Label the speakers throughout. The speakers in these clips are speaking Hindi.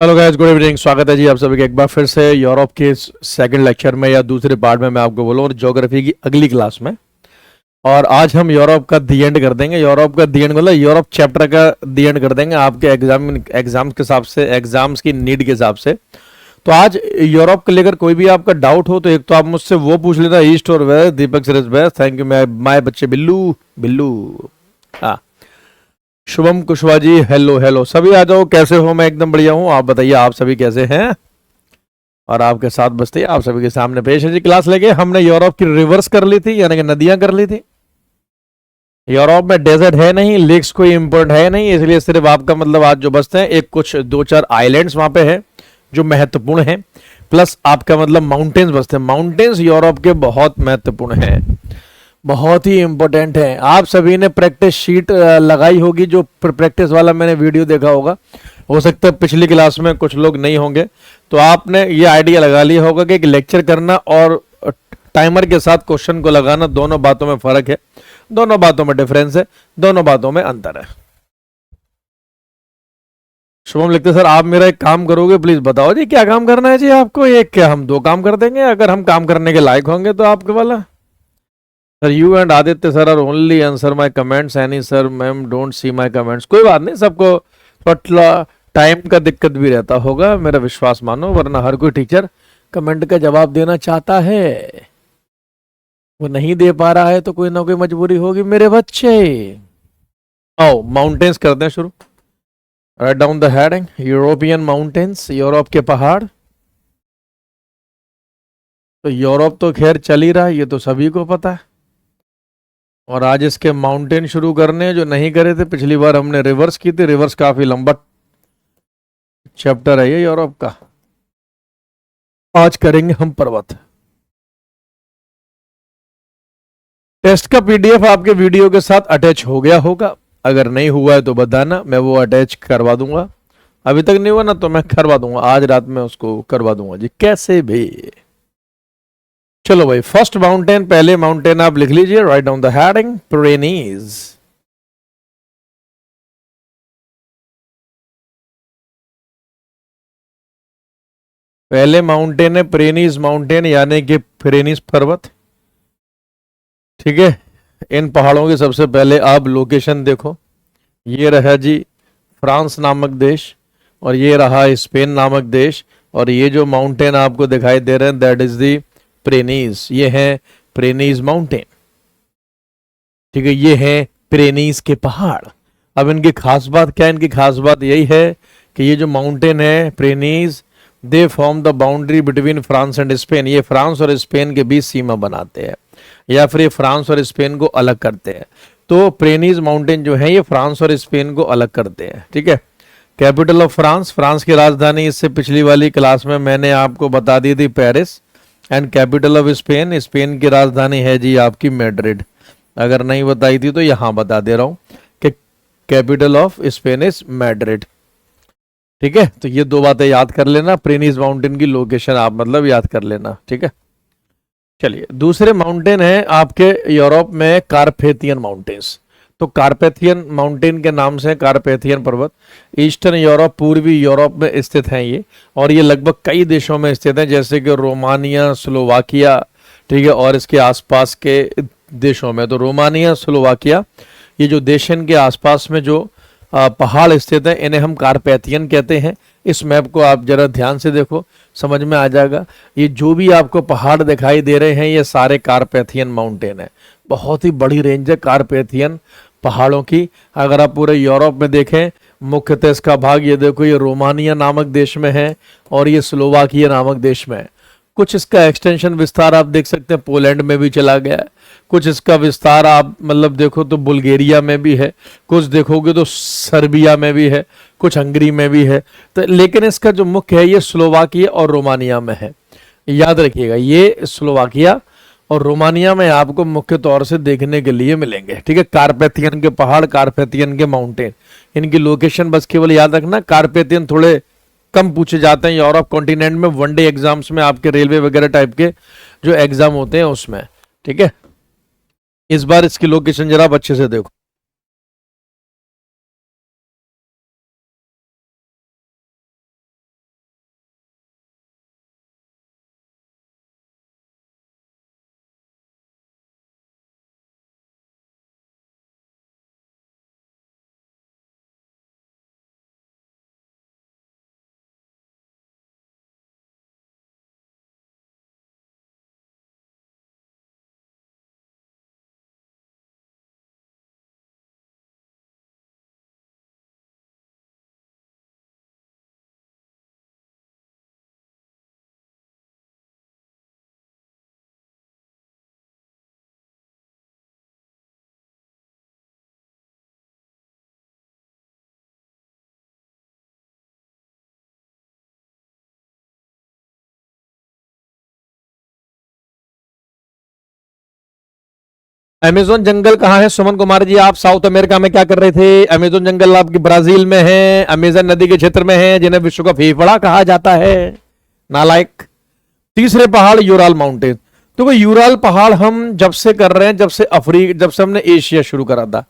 Speaker 1: Hello guys, good evening. स्वागत है जी आप सभी का एक बार फिर से यूरोप के सेकंड लेक्चर में या दूसरे पार्ट में। मैं आपको बोलूँ और ज्योग्राफी की अगली क्लास में। और आज हम यूरोप का दी एंड कर देंगे। यूरोप का दी एंड मतलब यूरोप चैप्टर का दी एंड कर देंगे आपके एग्जाम के हिसाब से, एग्जाम्स की नीड के हिसाब से। तो आज यूरोप को लेकर कोई भी आपका डाउट हो तो एक तो आप मुझसे वो पूछ लेना, ईस्ट और west. Deepak sir is best, thank you my बच्चे बिल्लू बिल्लू। हाँ, शुभम कुशवाहा जी, हेलो हेलो सभी आ जाओ। कैसे हो? मैं एकदम बढ़िया हूँ, आप बताइए आप सभी कैसे हैं? और आपके साथ बसते आप सभी के सामने पेश है जी क्लास लेके। हमने यूरोप की रिवर्स कर ली थी, यानी कि नदियां कर ली थी। यूरोप में डेजर्ट है नहीं, लेक्स कोई इंपॉर्टेंट है नहीं, इसलिए सिर्फ आपका मतलब आज जो बसते हैं एक कुछ दो चार आइलैंड्स वहां पे है जो महत्वपूर्ण है, प्लस आपका मतलब माउंटेन्स बसते हैं। माउंटेन्स यूरोप के बहुत महत्वपूर्ण हैं, बहुत ही इंपॉर्टेंट है। आप सभी ने प्रैक्टिस शीट लगाई होगी, जो प्रैक्टिस वाला मैंने वीडियो देखा होगा। हो सकता है पिछली क्लास में कुछ लोग नहीं होंगे, तो आपने ये आइडिया लगा लिया होगा कि एक लेक्चर करना और टाइमर के साथ क्वेश्चन को लगाना, दोनों बातों में फर्क है, दोनों बातों में डिफरेंस है, दोनों बातों में अंतर है। शुभम लिखते सर आप मेरा एक काम करोगे, प्लीज बताओ जी क्या काम करना है जी आपको। एक क्या हम दो काम कर देंगे अगर हम काम करने के लायक होंगे तो आपके वाला। Sir you and Aditya sir are only answer my comments, any sir ma'am don't see my comments. कोई बात नहीं, सबको थोड़ा टाइम का दिक्कत भी रहता होगा, मेरा विश्वास मानो, वरना हर कोई टीचर कमेंट का जवाब देना चाहता है। वो नहीं दे पा रहा है तो कोई ना कोई मजबूरी होगी मेरे बच्चे। आओ माउंटेन्स करते हैं शुरू। Right down the heading, European mountains, Europe के पहाड़। तो यूरोप तो खैर चल ही रहा है, ये तो सभी को पता है। और आज इसके माउंटेन शुरू करने जो नहीं करे थे, पिछली बार हमने रिवर्स की थी। रिवर्स काफी लंबा चैप्टर है ये यूरोप का। आज करेंगे हम पर्वत। टेस्ट का पीडीएफ आपके वीडियो के साथ अटैच हो गया होगा, अगर नहीं हुआ है तो बताना, मैं वो अटैच करवा दूंगा। अभी तक नहीं हुआ ना तो मैं करवा दूंगा, आज रात में उसको करवा दूंगा जी, कैसे भी। चलो भाई, फर्स्ट माउंटेन, पहले माउंटेन आप लिख लीजिए। Write down the heading, Pyrenees. पहले माउंटेन है प्रेनीज माउंटेन, यानी कि प्रेनीज पर्वत। ठीक है, इन पहाड़ों के सबसे पहले आप लोकेशन देखो। ये रहा जी फ्रांस नामक देश, और ये रहा स्पेन नामक देश, और ये जो माउंटेन आपको दिखाई दे रहे हैं दैट इज दी प्रेनीज। ये है प्रेनीज माउंटेन। ठीक है, ये है प्रेनीज के पहाड़। अब इनकी खास बात क्या है? इनकी खास बात यही है कि ये जो माउंटेन है Pyrenees, they form the boundary between France and Spain. ये फ्रांस और स्पेन के बीच सीमा बनाते हैं, या फिर ये फ्रांस और स्पेन को अलग करते हैं। तो प्रेनीज माउंटेन जो है ये फ्रांस और स्पेन को अलग करते हैं। ठीक है, कैपिटल ऑफ फ्रांस, फ्रांस की राजधानी इससे पिछली वाली क्लास में मैंने आपको बता दी थी, Paris. And capital of Spain, Spain की राजधानी है जी आपकी मैड्रिड। अगर नहीं बताई थी तो यहां बता दे रहा हूं कि capital of Spain is Madrid. ठीक है, तो ये दो बातें याद कर लेना, प्रेनीज माउंटेन की लोकेशन आप मतलब याद कर लेना। ठीक है, चलिए दूसरे माउंटेन है आपके यूरोप में कारपेथियन माउंटेन्स। तो कारपेथियन माउंटेन के नाम से कारपेथियन पर्वत ईस्टर्न यूरोप, पूर्वी यूरोप में स्थित हैं ये। और ये लगभग कई देशों में स्थित हैं, जैसे कि रोमानिया, स्लोवाकिया। ठीक है, और इसके आसपास के देशों में, तो रोमानिया, स्लोवाकिया, ये जो देश इनके आसपास में जो पहाड़ स्थित हैं इन्हें हम कारपेथियन कहते हैं। इस मैप को आप जरा ध्यान से देखो, समझ में आ जाएगा। ये जो भी आपको पहाड़ दिखाई दे रहे हैं ये सारे कारपेथियन माउंटेन है। बहुत ही बड़ी रेंज है कारपेथियन पहाड़ों की। अगर आप पूरे यूरोप में देखें, मुख्यतः इसका भाग ये देखो, ये रोमानिया नामक देश में है और ये स्लोवाकिया नामक देश में है। कुछ इसका एक्सटेंशन विस्तार आप देख सकते हैं पोलैंड में भी चला गया है। कुछ इसका विस्तार आप मतलब देखो तो बुल्गारिया में भी है, कुछ देखोगे तो सर्बिया में भी है, कुछ हंगरी में भी है। तो लेकिन इसका जो मुख्य है ये स्लोवाकिया और रोमानिया में है। याद रखिएगा, ये स्लोवाकिया और रोमानिया में आपको मुख्य तौर से देखने के लिए मिलेंगे। ठीक है, कारपेथियन के पहाड़, कारपेथियन के माउंटेन, इनकी लोकेशन बस केवल याद रखना। कारपेथियन थोड़े कम पूछे जाते हैं यूरोप कॉन्टिनेंट में, वनडे एग्जाम्स में, आपके रेलवे वगैरह टाइप के जो एग्जाम होते हैं उसमें। ठीक है, इस बार इसकी लोकेशन जरा आप अच्छे से देखो। अमेजोन जंगल कहाँ है सुमन कुमार जी? आप साउथ अमेरिका में क्या कर रहे थे? अमेजोन जंगल आपकी ब्राजील में है, अमेजन नदी के क्षेत्र में है, जिन्हें विश्व का फेफड़ा कहा जाता है, नालायक। तीसरे पहाड़ यूराल माउंटेन। तो वो यूराल पहाड़ हम जब से कर रहे हैं, जब से हमने एशिया शुरू करा था।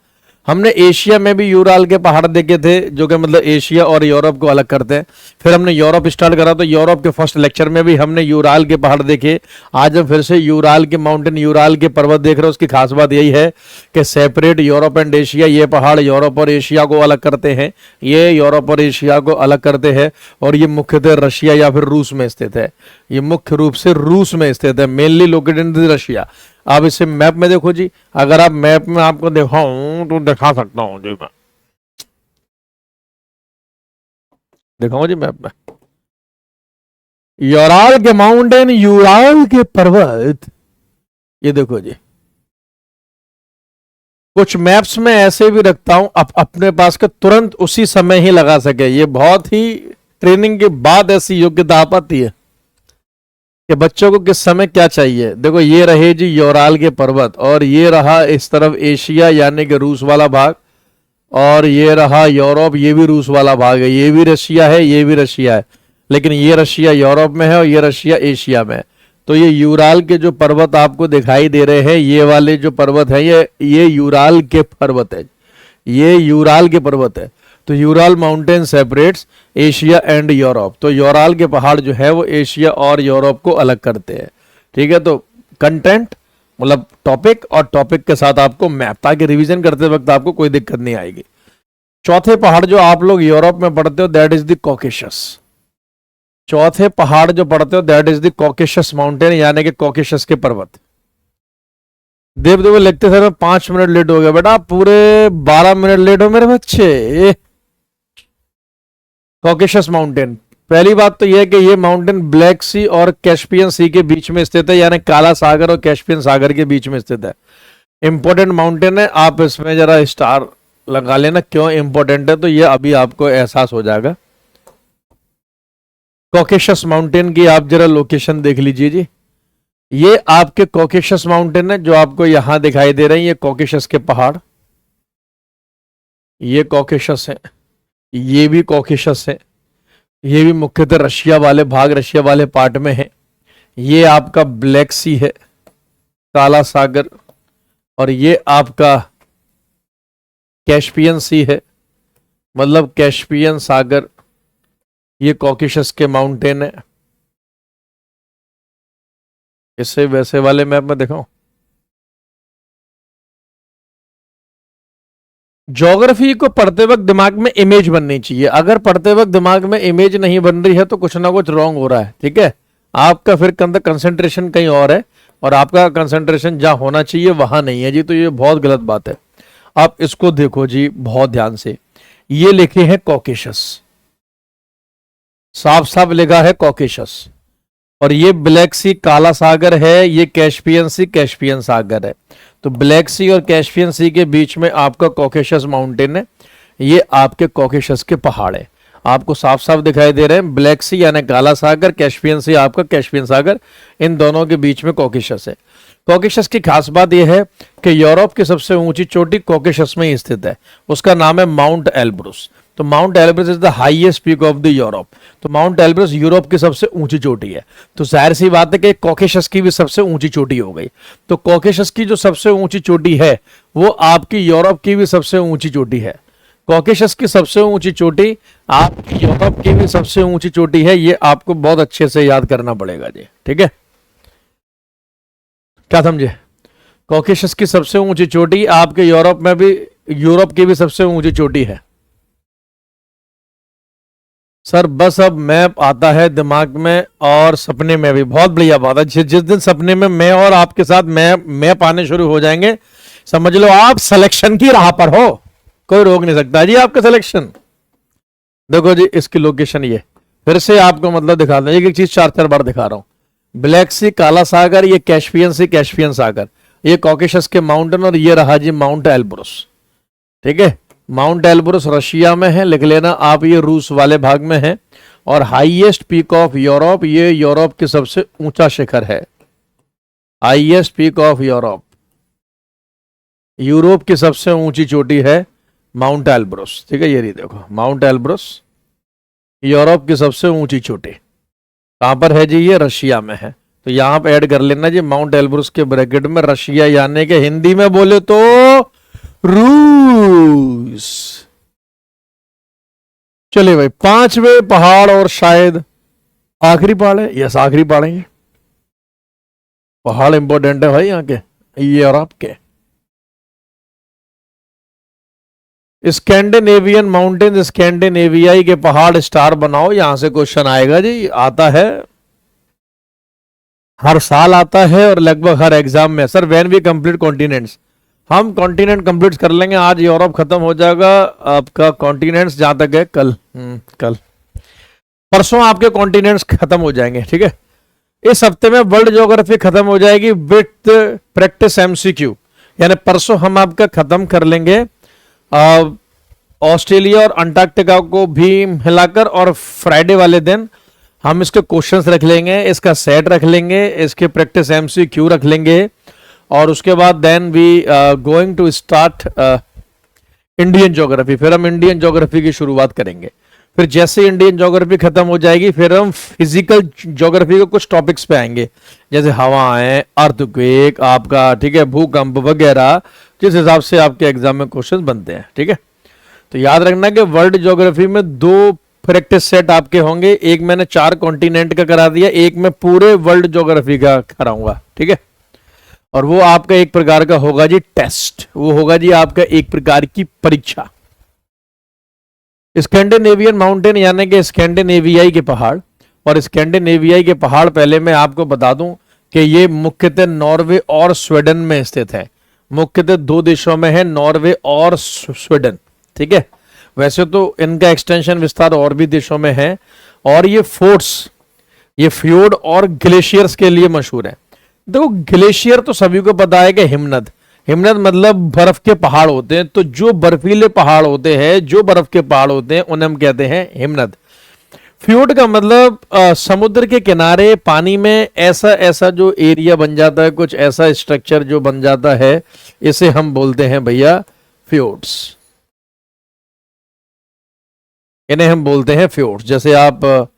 Speaker 1: हमने एशिया में भी यूराल के पहाड़ देखे थे, जो कि मतलब एशिया और यूरोप को अलग करते हैं। फिर हमने यूरोप स्टार्ट करा, तो यूरोप के फर्स्ट लेक्चर में भी हमने यूराल के पहाड़ देखे। आज हम फिर से यूराल के माउंटेन, यूराल के पर्वत देख रहे हैं। उसकी खास बात यही है कि सेपरेट यूरोप एंड एशिया, ये पहाड़ यूरोप और एशिया को अलग करते हैं, ये यूरोप और एशिया को अलग करते हैं। और ये मुख्यतः रशिया या फिर रूस में स्थित है। ये मुख्य रूप से रूस में स्थित है, मेनली लोकेटेड इन रशिया। आप इसे मैप में देखो जी, अगर आप मैप में आपको दिखाऊं तो दिखा सकता हूं जी, मैं दिखाऊं जी मैप में। यूराल के माउंटेन, यूराल के पर्वत, ये देखो जी। कुछ मैप्स में ऐसे भी रखता हूं अपने पास के, तुरंत उसी समय ही लगा सके। ये बहुत ही ट्रेनिंग के बाद ऐसी योग्यता आ पाती है कि बच्चों को किस समय क्या चाहिए। देखो ये रहे जी यूराल के पर्वत, और ये रहा इस तरफ एशिया यानी कि रूस वाला भाग, और ये रहा यूरोप, ये भी रूस वाला भाग है। ये भी रशिया है, ये भी रशिया है, लेकिन ये रशिया यूरोप में है और ये रशिया एशिया में है। तो ये यूराल के जो पर्वत आपको दिखाई दे रहे हैं, ये वाले जो पर्वत है, ये यूराल के पर्वत है, ये यूराल के पर्वत है। तो Ural mountain separates Asia and Europe. तो यूराल के पहाड़ जो है वो एशिया और यूरोप को अलग करते हैं। ठीक है, तो कंटेंट मतलब टॉपिक, और टॉपिक के साथ आपको मैप, ताकि रिवीजन करते वक्त आपको कोई दिक्कत नहीं आएगी। चौथे पहाड़ जो आप लोग यूरोप में पढ़ते हो, दैट इज द कॉकेशस। चौथे पहाड़ जो पढ़ते हो, that is the Caucasus mountain, यानी कि कॉकेशस के पर्वत। देव लिखते थे, मैं 5 मिनट लेट हो गया बेटा, पूरे 12 मिनट लेट हो मेरे बच्चे। कॉकेशस माउंटेन, पहली बात तो यह है कि ये माउंटेन ब्लैक सी और कैस्पियन सी के बीच में स्थित है, यानी काला सागर और कैस्पियन सागर के बीच में स्थित है। इंपॉर्टेंट माउंटेन है। आप इसमें जरा स्टार लगा लेना, क्यों इंपॉर्टेंट है, तो ये अभी आपको एहसास हो जाएगा। कॉकेशस माउंटेन की आप जरा लोकेशन देख लीजिए जी। ये आपके कॉकेशस माउंटेन है जो आपको यहां दिखाई दे रहे हैं, ये कॉकेशस के पहाड़, ये कॉकेशस है, ये भी कॉकेशस है, ये भी मुख्यतः रशिया वाले भाग, रशिया वाले पार्ट में है। ये आपका ब्लैक सी है, काला सागर, और ये आपका कैस्पियन सी है, मतलब कैस्पियन सागर। ये कॉकेशस के माउंटेन है। इससे वैसे वाले मैप में देखो, ज्योग्राफी को पढ़ते वक्त दिमाग में इमेज बननी चाहिए। अगर पढ़ते वक्त दिमाग में इमेज नहीं बन रही है तो कुछ ना कुछ रॉन्ग हो रहा है। ठीक है, आपका फिर कंसंट्रेशन कहीं और है, और आपका कंसंट्रेशन जहां होना चाहिए वहां नहीं है जी, तो ये बहुत गलत बात है। आप इसको देखो जी बहुत ध्यान से, ये लिखे हैं कॉकेशस, साफ साफ लिखा है कॉकेशस, और ये ब्लैक सी काला सागर है, ये कैस्पियन सी कैस्पियन सागर है। तो ब्लैक सी और कैस्पियन सी के बीच में आपका कॉकेशस माउंटेन है, ये आपके कॉकेशस के पहाड़ है। आपको साफ साफ दिखाई दे रहे हैं, ब्लैक सी यानी काला सागर, कैस्पियन सी आपका कैस्पियन सागर, इन दोनों के बीच में कॉकेशस है। कॉकेशस की खास बात यह है कि यूरोप की सबसे ऊंची चोटी कॉकेशस में ही स्थित है, उसका नाम है माउंट एल्ब्रुस। तो mount Elbrus is the highest peak of the Europe. तो माउंट एल्ब्रस यूरोप की सबसे ऊंची चोटी है। तो जाहिर सी बात है कि कॉकेशस की भी सबसे ऊंची चोटी हो गई। तो कॉकेशस की जो सबसे ऊंची चोटी है वो आपकी यूरोप की भी सबसे ऊंची चोटी है। कॉकेशस की सबसे ऊंची चोटी आपकी यूरोप की भी सबसे ऊंची चोटी है। ये आपको बहुत अच्छे से याद करना पड़ेगा जी। ठीक है, क्या समझे? कॉकेशस की सबसे ऊंची चोटी आपके यूरोप में भी, यूरोप की भी सबसे ऊंची चोटी है। सर बस अब मैप आता है दिमाग में और सपने में भी, बहुत बढ़िया बात है। जिस दिन सपने में मैं और आपके साथ मैप आने शुरू हो जाएंगे, समझ लो आप सिलेक्शन की राह पर हो, कोई रोक नहीं सकता जी आपका सिलेक्शन। देखो जी इसकी लोकेशन, ये फिर से आपको मतलब दिखा दें, एक चीज 4 बार दिखा रहा हूं। ब्लैक सी काला सागर, ये कैस्पियन सी कैस्पियन सागर, ये कॉकेशस के माउंटेन, और ये रहा जी माउंट एल्ब्रुस। ठीक है, माउंट एल्ब्रुस रशिया में है, लिख लेना आप, ये रूस वाले भाग में है। और हाईएस्ट पीक ऑफ यूरोप, ये यूरोप की सबसे ऊंचा शिखर है, highest peak of Europe. Europe की सबसे ऊंची चोटी है माउंट एल्ब्रस, ठीक है, ये रही देखो माउंट एल्ब्रस, यूरोप की सबसे ऊंची चोटी कहां पर है जी? ये रशिया में है। तो यहां पर ऐड कर लेना जी माउंट एल्ब्रस के ब्रैकेट में रशिया, यानी कि हिंदी में बोले तो रूस। चलिए भाई, पांचवें पहाड़ और शायद आखिरी पहाड़ है, यस आखिरी पहाड़ है। पहाड़ इंपॉर्टेंट है भाई यहाँ के, ये और आपके स्कैंडिनेवियन माउंटेन, स्कैंडिनेवियाई के पहाड़ स्टार बनाओ, यहां से क्वेश्चन आएगा जी, आता है हर साल आता है और लगभग हर एग्जाम में। Sir when we complete continents, हम कॉन्टिनेंट कंप्लीट कर लेंगे, आज यूरोप खत्म हो जाएगा आपका कॉन्टिनेंट्स जहां तक है, कल कल परसों आपके कॉन्टिनेंट्स खत्म हो जाएंगे, ठीक है। इस हफ्ते में वर्ल्ड ज्योग्राफी खत्म हो जाएगी विथ प्रैक्टिस एमसीक्यू, यानी परसों हम आपका खत्म कर लेंगे ऑस्ट्रेलिया और अंटार्कटिका को भी मिलाकर, और फ्राइडे वाले दिन हम इसके क्वेश्चंस रख लेंगे, इसका सेट रख लेंगे, इसके प्रैक्टिस एमसीक्यू रख लेंगे, और उसके बाद then we going to start Indian geography. फिर हम इंडियन ज्योग्राफी की शुरुआत करेंगे। फिर जैसे इंडियन ज्योग्राफी खत्म हो जाएगी फिर हम फिजिकल ज्योग्राफी के कुछ टॉपिक्स पे आएंगे, जैसे हवाएं, अर्थक्वेक आपका, ठीक है, भूकंप वगैरह, जिस हिसाब से आपके एग्जाम में क्वेश्चन बनते हैं, ठीक है। तो याद रखना कि वर्ल्ड ज्योग्राफी में दो प्रैक्टिस सेट आपके होंगे, एक मैंने 4 कॉन्टिनेंट का करा दिया, एक मैं पूरे वर्ल्ड ज्योग्राफी का कराऊंगा, ठीक है। और वो आपका एक प्रकार का होगा जी टेस्ट, वो होगा जी आपका एक प्रकार की परीक्षा। स्कैंडिनेवियन माउंटेन यानी कि स्कैंडिनेवियाई के पहाड़, और स्कैंडिनेवियाई के पहाड़ पहले मैं आपको बता दूं कि ये मुख्यतः नॉर्वे और स्वीडन में स्थित है, मुख्यतः 2 देशों में है, नॉर्वे और स्वीडन, ठीक है। वैसे तो इनका एक्सटेंशन विस्तार और भी देशों में है, और ये फोर्ट्स, ये फ्योर्ड और ग्लेशियर्स के लिए मशहूर है। देखो ग्लेशियर तो सभी को पता है कि हिमनद, हिमनद मतलब बर्फ के पहाड़ होते हैं, तो जो बर्फीले पहाड़ होते हैं, जो बर्फ के पहाड़ होते हैं उन्हें हम कहते हैं हिमनद। फ्योर्ड का मतलब समुद्र के किनारे पानी में ऐसा ऐसा जो एरिया बन जाता है, कुछ ऐसा स्ट्रक्चर जो बन जाता है, इसे हम बोलते हैं भैया फ्योर्ड्स, इन्हें हम बोलते हैं फ्योर्ड्स। जैसे आप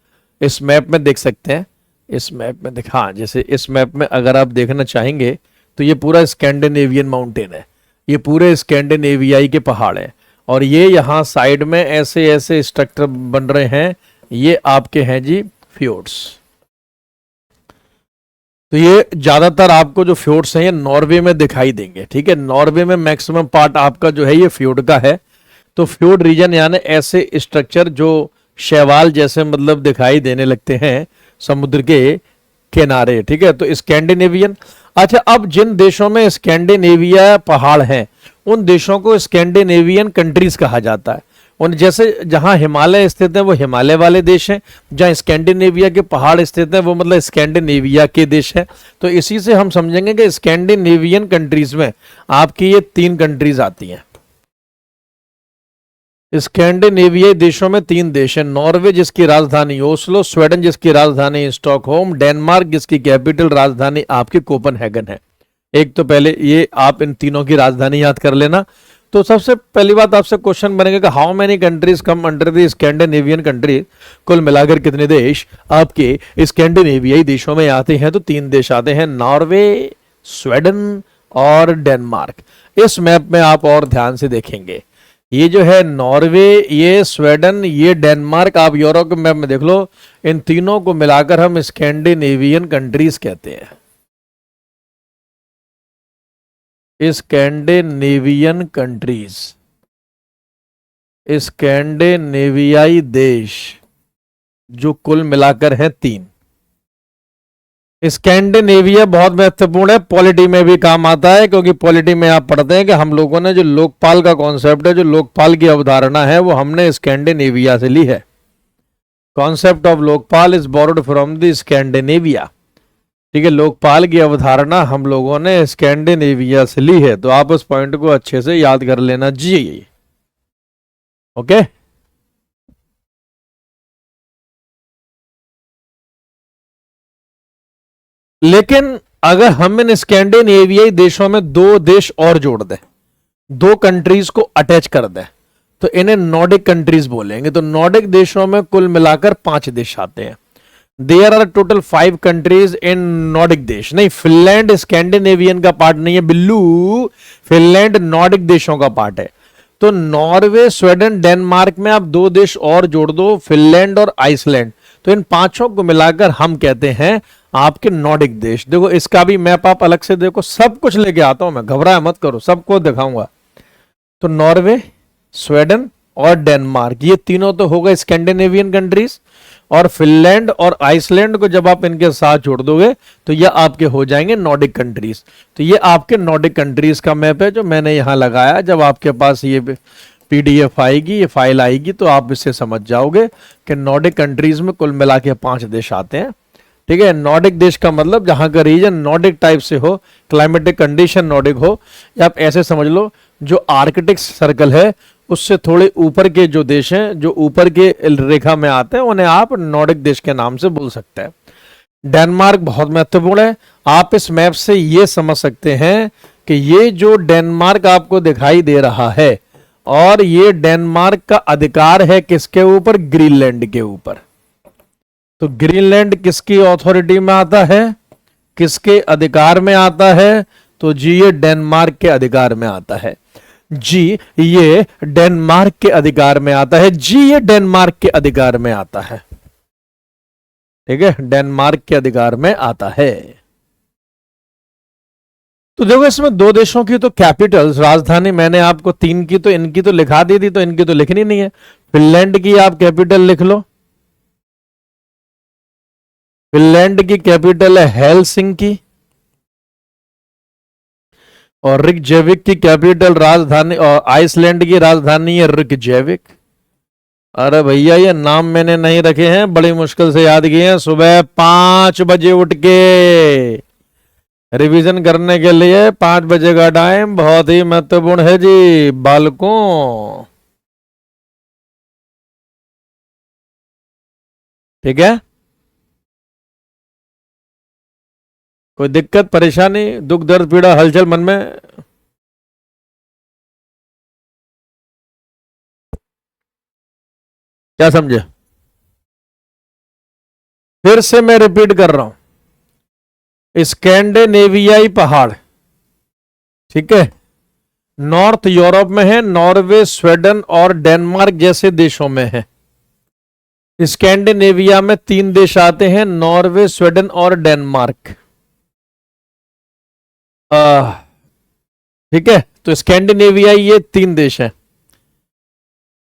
Speaker 1: इस मैप में देख सकते हैं, इस मैप में हाँ, जैसे इस मैप में अगर आप देखना चाहेंगे तो ये पूरा स्कैंडिनेवियन माउंटेन है, ये पूरे स्कैंडिनेवियाई के पहाड़ है, और ये यहाँ साइड में ऐसे ऐसे स्ट्रक्चर बन रहे हैं, ये आपके हैं जी फ्योर्ड्स। तो ये ज्यादातर आपको जो फ्योर्ड्स हैं ये नॉर्वे में दिखाई देंगे, ठीक है। नॉर्वे में मैक्सिमम पार्ट आपका जो है ये फ्योर्ड का है। तो फ्योर्ड रीजन यानी ऐसे स्ट्रक्चर जो शैवाल जैसे मतलब दिखाई देने लगते हैं समुद्र के किनारे, ठीक है। तो स्कैंडिनेवियन, अच्छा अब जिन देशों में स्कैंडिनेविया पहाड़ हैं उन देशों को स्कैंडिनेवियन कंट्रीज कहा जाता है। उन जैसे जहां हिमालय स्थित है वो हिमालय वाले देश हैं, जहां स्कैंडिनेविया के पहाड़ स्थित हैं वो मतलब स्कैंडिनेविया के देश हैं। तो इसी से हम समझेंगे कि स्कैंडिनेवियन कंट्रीज में आपकी ये 3 कंट्रीज आती हैं। स्कैंडिनेवियाई देशों में 3 देश हैं, नॉर्वे जिसकी राजधानी ओस्लो, स्वीडन जिसकी राजधानी स्टॉकहोम, डेनमार्क जिसकी कैपिटल राजधानी आपकी कोपेनहेगन है। एक तो पहले ये आप इन तीनों की राजधानी याद कर लेना। तो सबसे पहली बात आपसे क्वेश्चन बनेगा कि how many countries come under the Scandinavian country, कुल मिलाकर कितने देश आपके स्कैंडिनेवियाई देशों में आते हैं? तो 3 देश आते हैं, नॉर्वे, स्वीडन और डेनमार्क। इस मैप में आप और ध्यान से देखेंगे, ये जो है नॉर्वे, ये स्वीडन, ये डेनमार्क, आप यूरोप के मैप में देख लो, इन तीनों को मिलाकर हम स्कैंडिनेवियन कंट्रीज कहते हैं। स्कैंडिनेवियन कंट्रीज, स्कैंडिनेवियाई देश जो कुल मिलाकर है 3। स्कैंडिनेविया बहुत महत्वपूर्ण है, पॉलिटी में भी काम आता है, क्योंकि पॉलिटी में आप पढ़ते हैं कि हम लोगों ने जो लोकपाल का कॉन्सेप्ट है, जो लोकपाल की अवधारणा है, वो हमने स्कैंडिनेविया से ली है। Concept of Lokpal is borrowed from the Scandinavia, ठीक है। लोकपाल की अवधारणा हम लोगों ने स्कैंडिनेविया से ली है। तो आप उस पॉइंट को अच्छे से याद कर लेना जी, ओके। लेकिन अगर हम इन स्कैंडिनेवियाई देशों में 2 देश और जोड़ दें, दो कंट्रीज को अटैच कर दे तो इन्हें नॉर्डिक कंट्रीज बोलेंगे। तो नॉर्डिक देशों में कुल मिलाकर 5 देश आते हैं। There are total 5 countries in Nordic देश। नहीं, फिनलैंड स्कैंडिनेवियन का पार्ट नहीं है बिल्लू, फिनलैंड नॉर्डिक देशों का पार्ट है। तो नॉर्वे, स्वीडन, डेनमार्क में आप 2 देश और जोड़ दो, फिनलैंड और आइसलैंड, तो इन 5 को मिलाकर हम कहते हैं आपके नॉर्डिक देश। देखो इसका भी मैप आप अलग से देखो, सब कुछ लेके आता हूं मैं, घबराए मत करो, सबको दिखाऊंगा। तो नॉर्वे, स्वीडन और डेनमार्क, ये तीनों तो हो गए स्कैंडिनेवियन कंट्रीज, और फिनलैंड और आइसलैंड को जब आप इनके साथ जोड़ दोगे तो ये आपके हो जाएंगे नॉर्डिक कंट्रीज। तो ये आपके नॉर्डिक कंट्रीज का मैप है जो मैंने यहां लगाया। जब आपके पास ये पीडीएफ आएगी, ये फाइल आएगी, तो आप इससे समझ जाओगे कि नॉर्डिक कंट्रीज में कुल मिला के 5 देश आते हैं। ठीक है, नॉर्डिक देश का मतलब जहां का रीजन नॉर्डिक टाइप से हो, क्लाइमेटिक कंडीशन नॉर्डिक हो, या आप ऐसे समझ लो जो आर्कटिक सर्कल है उससे थोड़े ऊपर के जो देश हैं, जो ऊपर के रेखा में आते हैं, उन्हें आप नॉर्डिक देश के नाम से बोल सकते हैं। डेनमार्क बहुत महत्वपूर्ण है। आप इस मैप से ये समझ सकते हैं कि ये जो डेनमार्क आपको दिखाई दे रहा है, और ये डेनमार्क का अधिकार है किसके ऊपर? ग्रीनलैंड के ऊपर। तो ग्रीनलैंड किसकी अथॉरिटी में आता है, किसके अधिकार में आता है? तो जी ये डेनमार्क के अधिकार में आता है। जी ये डेनमार्क के अधिकार में आता है। जी ये डेनमार्क के अधिकार में आता है। ठीक है, डेनमार्क के अधिकार में आता है। तो देखो इसमें 2 देशों की तो कैपिटल्स, राजधानी मैंने आपको 3 की तो इनकी तो लिखा दी थी, तो इनकी तो लिखनी नहीं है। फिनलैंड की आप कैपिटल लिख लो, फिनलैंड की कैपिटल है हेलसिंकी, और रिकजेविक की कैपिटल राजधानी, और आइसलैंड की राजधानी है रिकजेविक। अरे भैया ये नाम मैंने नहीं रखे हैं, बड़ी मुश्किल से याद किए हैं। सुबह 5 बजे उठ के रिवीजन करने के लिए 5 बजे का टाइम बहुत ही महत्वपूर्ण है जी बालकों। ठीक है, कोई दिक्कत परेशानी, दुख दर्द पीड़ा हलचल मन में? क्या समझे? फिर से मैं रिपीट कर रहा हूं, स्कैंडिनेवियाई पहाड़, ठीक है, नॉर्थ यूरोप में है, नॉर्वे, स्वीडन और डेनमार्क जैसे देशों में है। स्कैंडिनेविया में 3 देश आते हैं, नॉर्वे, स्वीडन और डेनमार्क। ठीक है, तो स्कैंडिनेविया ये 3 देश हैं,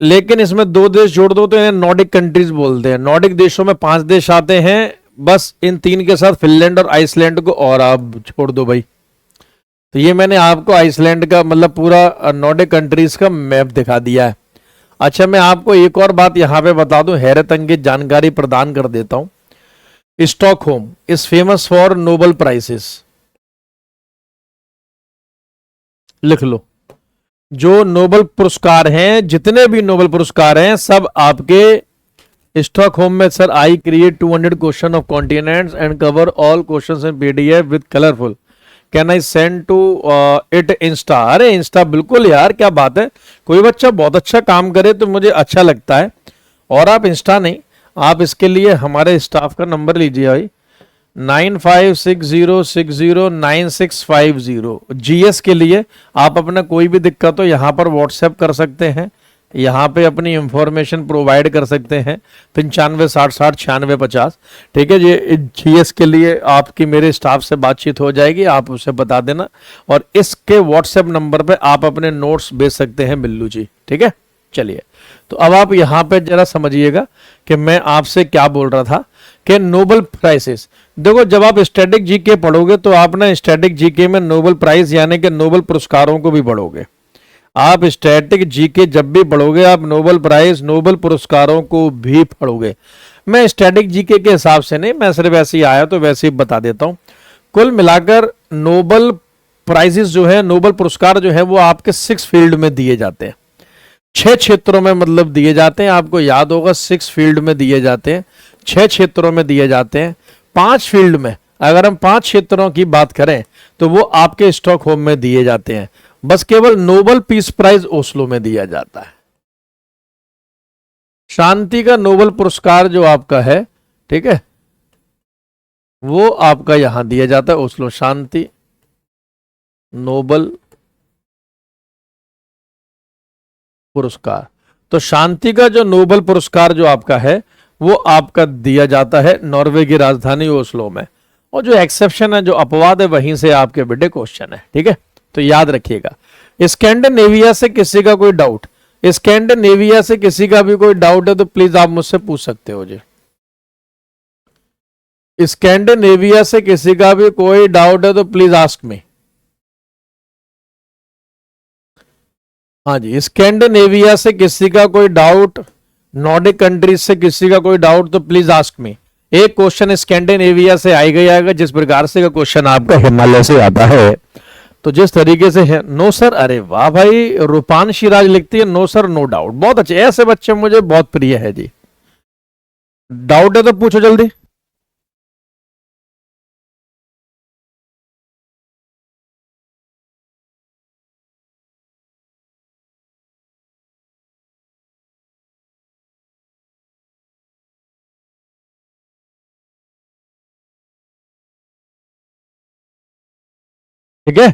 Speaker 1: लेकिन इसमें 2 देश जोड़ दो तो इन्हें नॉर्डिक कंट्रीज बोलते हैं। नॉर्डिक देशों में 5 देश आते हैं, बस इन 3 के साथ फिनलैंड और आइसलैंड को और आप छोड़ दो भाई। तो ये मैंने आपको आइसलैंड का मतलब पूरा नॉर्डिक कंट्रीज का मैप दिखा दिया है। अच्छा, मैं आपको एक और बात यहां पे बता दूं, हैरत अंगेज जानकारी प्रदान कर देता हूं। Stockholm is famous for Nobel prizes. लिख लो, जो नोबेल पुरस्कार हैं, जितने भी नोबेल पुरस्कार हैं, सब आपके स्टॉकहोम में। Sir I create 200 question of continents and cover all questions in PDF with colourful, can I send to it insta? अरे इंस्टा बिल्कुल यार, क्या बात है। कोई बच्चा बहुत अच्छा काम करे तो मुझे अच्छा लगता है। और आप इंस्टा नहीं, आप इसके लिए हमारे स्टाफ का नंबर लीजिए भाई, 9560609650। जीएस के लिए आप अपना कोई भी दिक्कत हो यहाँ पर व्हाट्सएप कर सकते हैं, यहाँ पे अपनी इंफॉर्मेशन प्रोवाइड कर सकते हैं, 9560609650। ठीक है, ये जीएस के लिए आपकी मेरे स्टाफ से बातचीत हो जाएगी, आप उसे बता देना, और इसके व्हाट्सएप नंबर पे आप अपने नोट्स भेज सकते हैं बिल्लू जी। ठीक है, चलिए, तो अब आप यहाँ पे जरा समझिएगा कि मैं आपसे क्या बोल रहा था कि नोबेल प्राइजेस। देखो, जब आप स्टैटिक जीके पढ़ोगे तो आप ना स्टैटिक जीके में नोबेल प्राइज यानी कि नोबेल पुरस्कारों को भी पढ़ोगे। आप स्टैटिक जीके जब भी पढ़ोगे आप नोबेल प्राइज, नोबेल पुरस्कारों को भी पढ़ोगे। मैं स्टैटिक जीके के हिसाब से नहीं, मैं सिर्फ ऐसे ही आया तो वैसे ही बता देता हूं। कुल मिलाकर नोबेल प्राइजेस जो है, नोबेल पुरस्कार जो है, वो आपके 6 फील्ड में दिए जाते हैं, 6 क्षेत्रों में मतलब दिए जाते हैं। आपको याद होगा 6 फील्ड में दिए जाते हैं, 6 क्षेत्रों में दिए जाते हैं। 5 फील्ड में, अगर हम 5 क्षेत्रों की बात करें तो वो आपके स्टॉकहोम में दिए जाते हैं। बस केवल नोबल पीस प्राइज ओस्लो में दिया जाता है। शांति का नोबल पुरस्कार जो आपका है, ठीक है, वो आपका यहां दिया जाता है ओस्लो, शांति नोबल पुरस्कार। तो शांति का जो नोबल पुरस्कार जो आपका है वो आपका दिया जाता है नॉर्वे की राजधानी ओस्लो में। और जो एक्सेप्शन है, जो अपवाद है, वहीं से आपके बेटे क्वेश्चन है, ठीक है, तो याद रखिएगा। स्कैंडिनेविया से किसी का कोई डाउट, स्कैंडिनेविया से किसी का भी कोई डाउट है तो प्लीज आप मुझसे पूछ सकते हो जी। स्कैंडिनेविया से किसी का भी कोई डाउट है तो प्लीज आस्क मी। हाँ जी, स्कैंडिनेविया से किसी का कोई डाउट, नॉर्डिक कंट्रीज से किसी का कोई डाउट तो प्लीज आस्क मी। एक क्वेश्चन स्कैंडिनेविया से आएगा, जिस प्रकार से का क्वेश्चन आपका हिमालय से आता है, तो जिस तरीके से है। नो सर, अरे वाह भाई, रूपान शिराज लिखती है नो सर नो डाउट, बहुत अच्छे, ऐसे बच्चे मुझे बहुत प्रिय है जी। डाउट है तो पूछो जल्दी। ठीक है,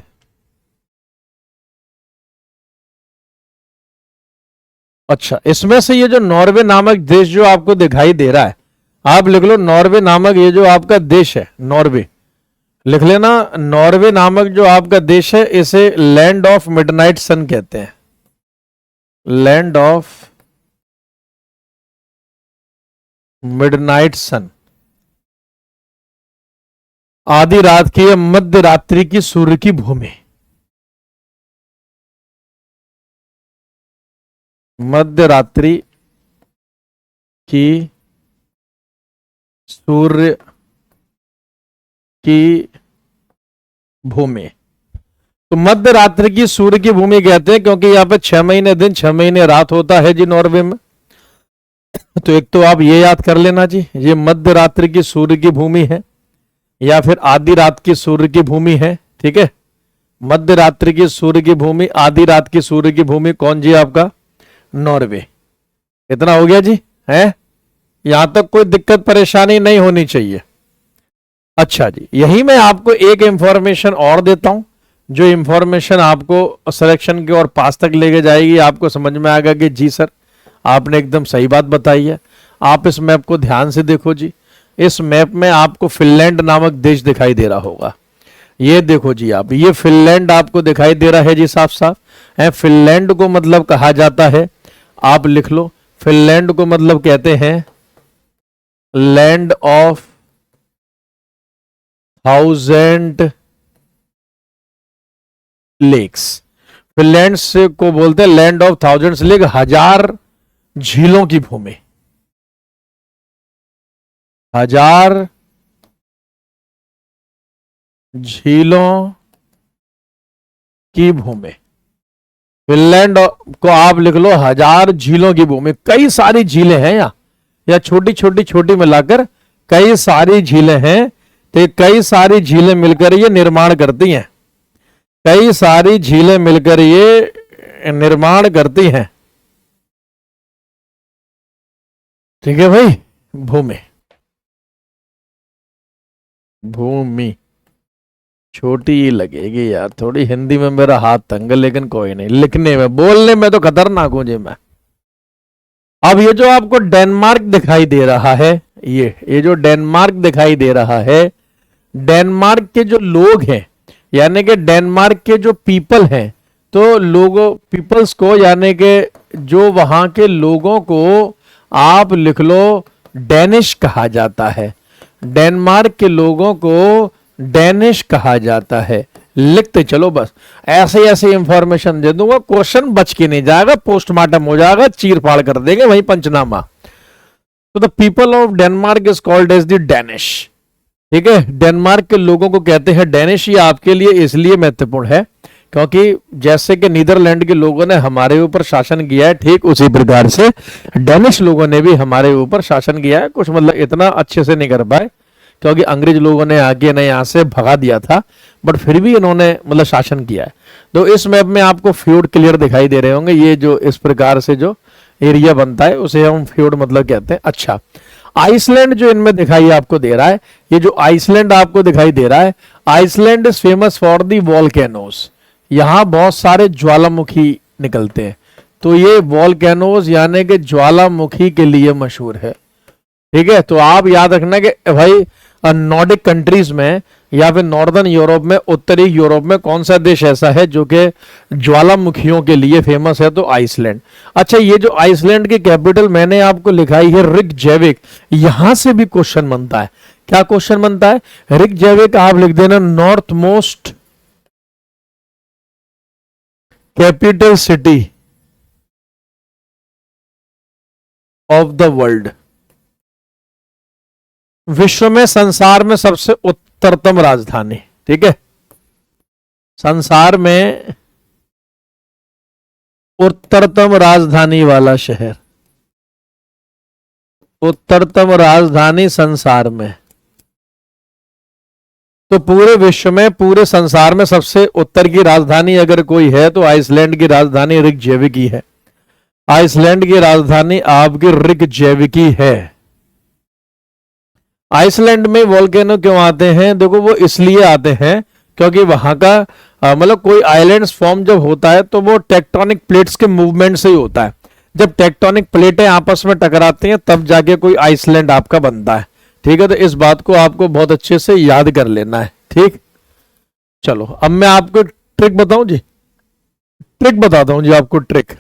Speaker 1: अच्छा, इसमें से ये जो नॉर्वे नामक देश जो आपको दिखाई दे रहा है, आप लिख लो नॉर्वे नामक ये जो आपका देश है, नॉर्वे लिख लेना। नॉर्वे नामक जो आपका देश है, इसे लैंड ऑफ मिडनाइट सन कहते हैं, लैंड ऑफ मिडनाइट सन। आधी रात की, मध्य रात्रि की सूर्य की भूमि, मध्य रात्रि की सूर्य की भूमि। तो मध्य रात्रि की सूर्य की भूमि कहते हैं क्योंकि यहां पे 6 महीने दिन 6 महीने रात होता है जी नॉर्वे में। तो एक तो आप ये याद कर लेना जी, ये मध्य रात्रि की सूर्य की भूमि है या फिर आधी रात की सूर्य की भूमि है, ठीक है। मध्य रात्रि की सूर्य की भूमि, आधी रात की सूर्य की भूमि, कौन जी आपका? नॉर्वे। इतना हो गया जी, है? यहां तक कोई दिक्कत परेशानी नहीं होनी चाहिए। अच्छा जी, यही मैं आपको एक इंफॉर्मेशन और देता हूं, जो इंफॉर्मेशन आपको सिलेक्शन के और पास तक लेके जाएगी। आपको समझ में आएगा कि जी सर आपने एकदम सही बात बताई है। आप इस मैप को ध्यान से देखो जी। इस मैप में आपको फिनलैंड नामक देश दिखाई दे रहा होगा। ये देखो जी, आप ये फिनलैंड आपको दिखाई दे रहा है जी, साफ साफ है। फिनलैंड को मतलब कहा जाता है, आप लिख लो, फिनलैंड को मतलब कहते हैं लैंड ऑफ 1000 लेक्स। फिनलैंड से को बोलते हैं लैंड ऑफ 1000 लेक, 1000 झीलों की भूमि, 1000 झीलों की भूमि। फिनलैंड को आप लिख लो 1000 झीलों की भूमि। कई सारी झीलें हैं यहाँ, या छोटी छोटी छोटी मिलाकर कई सारी झीलें हैं। तो कई सारी झीलें मिलकर ये निर्माण करती हैं, कई सारी झीलें मिलकर ये निर्माण करती हैं। ठीक है भाई, भूमि, भूमि छोटी ही लगेगी यार, थोड़ी हिंदी में मेरा हाथ तंग, लेकिन कोई नहीं, लिखने में, बोलने में तो खतरनाक हूं जी मैं। अब ये जो आपको डेनमार्क दिखाई दे रहा है, ये जो डेनमार्क दिखाई दे रहा है, डेनमार्क के जो लोग हैं, यानी कि डेनमार्क के जो पीपल हैं, तो लोगों पीपल्स को, यानी कि जो वहां के लोगों को आप लिख लो डेनिश कहा जाता है। डेनमार्क के लोगों को डेनिश कहा जाता है। लिखते चलो बस, ऐसे ऐसे इंफॉर्मेशन दे दूंगा, क्वेश्चन बच के नहीं जाएगा, पोस्टमार्टम हो जाएगा, चीर फाड़ कर देंगे वही पंचनामा। तो the people of Denmark is called as the Danish. ठीक है, डेनमार्क के लोगों को कहते हैं डेनिश। ये आपके लिए इसलिए महत्वपूर्ण है क्योंकि जैसे कि नीदरलैंड के लोगों ने हमारे ऊपर शासन किया है, ठीक उसी प्रकार से डेनिश लोगों ने भी हमारे ऊपर शासन किया है। कुछ मतलब इतना अच्छे से नहीं कर पाए क्योंकि अंग्रेज लोगों ने आगे ने यहां से भगा दिया था, बट फिर भी इन्होंने मतलब शासन किया है। तो इस मैप में आपको फ्यूड क्लियर दिखाई दे रहे होंगे, ये जो इस प्रकार से जो एरिया बनता है उसे हम फ्यूड मतलब कहते हैं। अच्छा, आइसलैंड जो इनमें दिखाई आपको दे रहा है, ये जो आइसलैंड आपको दिखाई दे रहा है, Iceland is famous for the volcanoes. यहां बहुत सारे ज्वालामुखी निकलते हैं, तो ये वॉल्केनोस यानी कि ज्वालामुखी के लिए मशहूर है। ठीक है, तो आप याद रखना कि भाई नॉर्डिक कंट्रीज में या फिर नॉर्दर्न यूरोप में, उत्तरी यूरोप में कौन सा देश ऐसा है जो कि ज्वालामुखियों के लिए फेमस है, तो आइसलैंड। अच्छा, ये जो आइसलैंड की कैपिटल मैंने आपको लिखाई है रिकजैविक, यहां से भी क्वेश्चन बनता है। क्या क्वेश्चन बनता है? रिकजैविक आप लिख देना north most capital city of the world. विश्व में, संसार में सबसे उत्तरतम राजधानी। ठीक है, संसार में उत्तरतम राजधानी वाला शहर, उत्तरतम राजधानी संसार में। तो पूरे विश्व में, पूरे संसार में सबसे उत्तर की राजधानी अगर कोई है तो आइसलैंड की राजधानी रिकजैविक ही है। आइसलैंड की राजधानी आपकी रिकजैविक ही है। आइसलैंड में वोल्केनो क्यों आते हैं? देखो, वो इसलिए आते हैं क्योंकि वहां का मतलब कोई आइलैंड्स फॉर्म जब होता है तो वो टेक्टोनिक प्लेट्स के मूवमेंट से ही होता है। जब टेक्टोनिक प्लेटें आपस में टकराती हैं तब जाके कोई आइसलैंड आपका बनता है। ठीक है, तो इस बात को आपको बहुत अच्छे से याद कर लेना है। ठीक, चलो अब मैं आपको ट्रिक बताऊं जी, ट्रिक बताता हूं जी आपको, ट्रिक।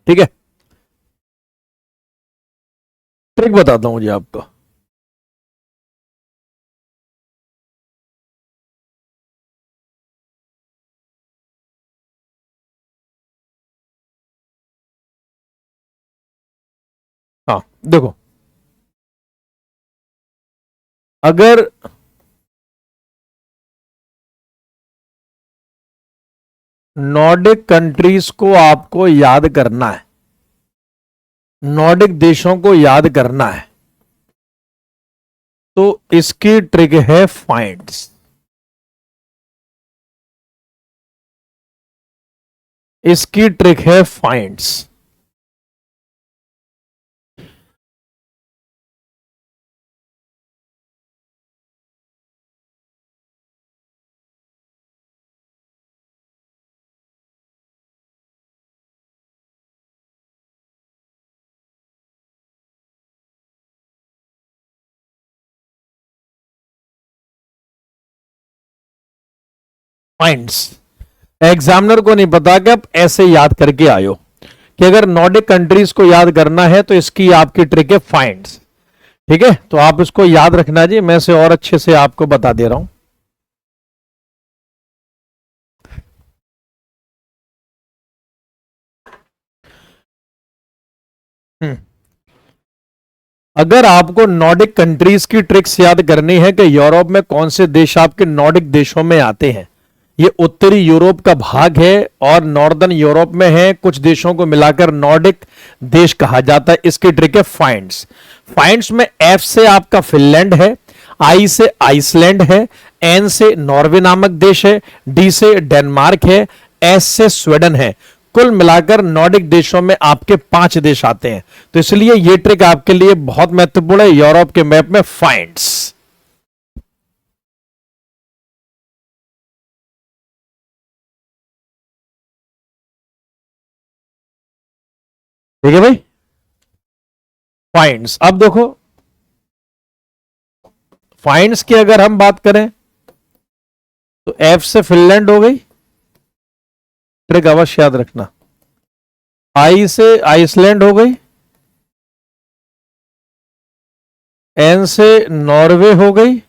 Speaker 1: ठीक है, ट्रिक बताता हूं जी आपको। हाँ देखो, अगर नॉर्डिक कंट्रीज को आपको याद करना है, नॉर्डिक देशों को याद करना है, तो इसकी ट्रिक है फाइंड्स। इसकी ट्रिक है फाइंड्स। फाइंड्स एग्जामिनर को नहीं पता कि आप ऐसे याद करके आयो कि अगर नॉर्डिक कंट्रीज को याद करना है तो इसकी आपकी ट्रिक है फाइंड्स। ठीक है, तो आप इसको याद रखना जी, मैं इसे और अच्छे से आपको बता दे रहा हूं। अगर आपको नॉर्डिक कंट्रीज की ट्रिक्स याद करनी है कि यूरोप में कौन से देश आपके नॉर्डिक देशों में आते हैं, ये उत्तरी यूरोप का भाग है और नॉर्दर्न यूरोप में है, कुछ देशों को मिलाकर नॉर्डिक देश कहा जाता है। इसकी ट्रिक है फाइंड्स। फाइंड्स में एफ से आपका फिनलैंड है, आई से आइसलैंड है, एन से नॉर्वे नामक देश है, डी से डेनमार्क है, एस से स्वीडन है। कुल मिलाकर नॉर्डिक देशों में आपके 5 देश आते हैं। तो इसलिए यह ट्रिक आपके लिए बहुत महत्वपूर्ण है यूरोप के मैप में, फाइंड्स। ठीक है भाई, फाइंड्स। अब देखो, फाइंड्स की अगर हम बात करें तो एफ से फिनलैंड हो गई, ट्रिक अवश्य याद रखना। आई से आइसलैंड हो गई, एन से नॉर्वे हो गई,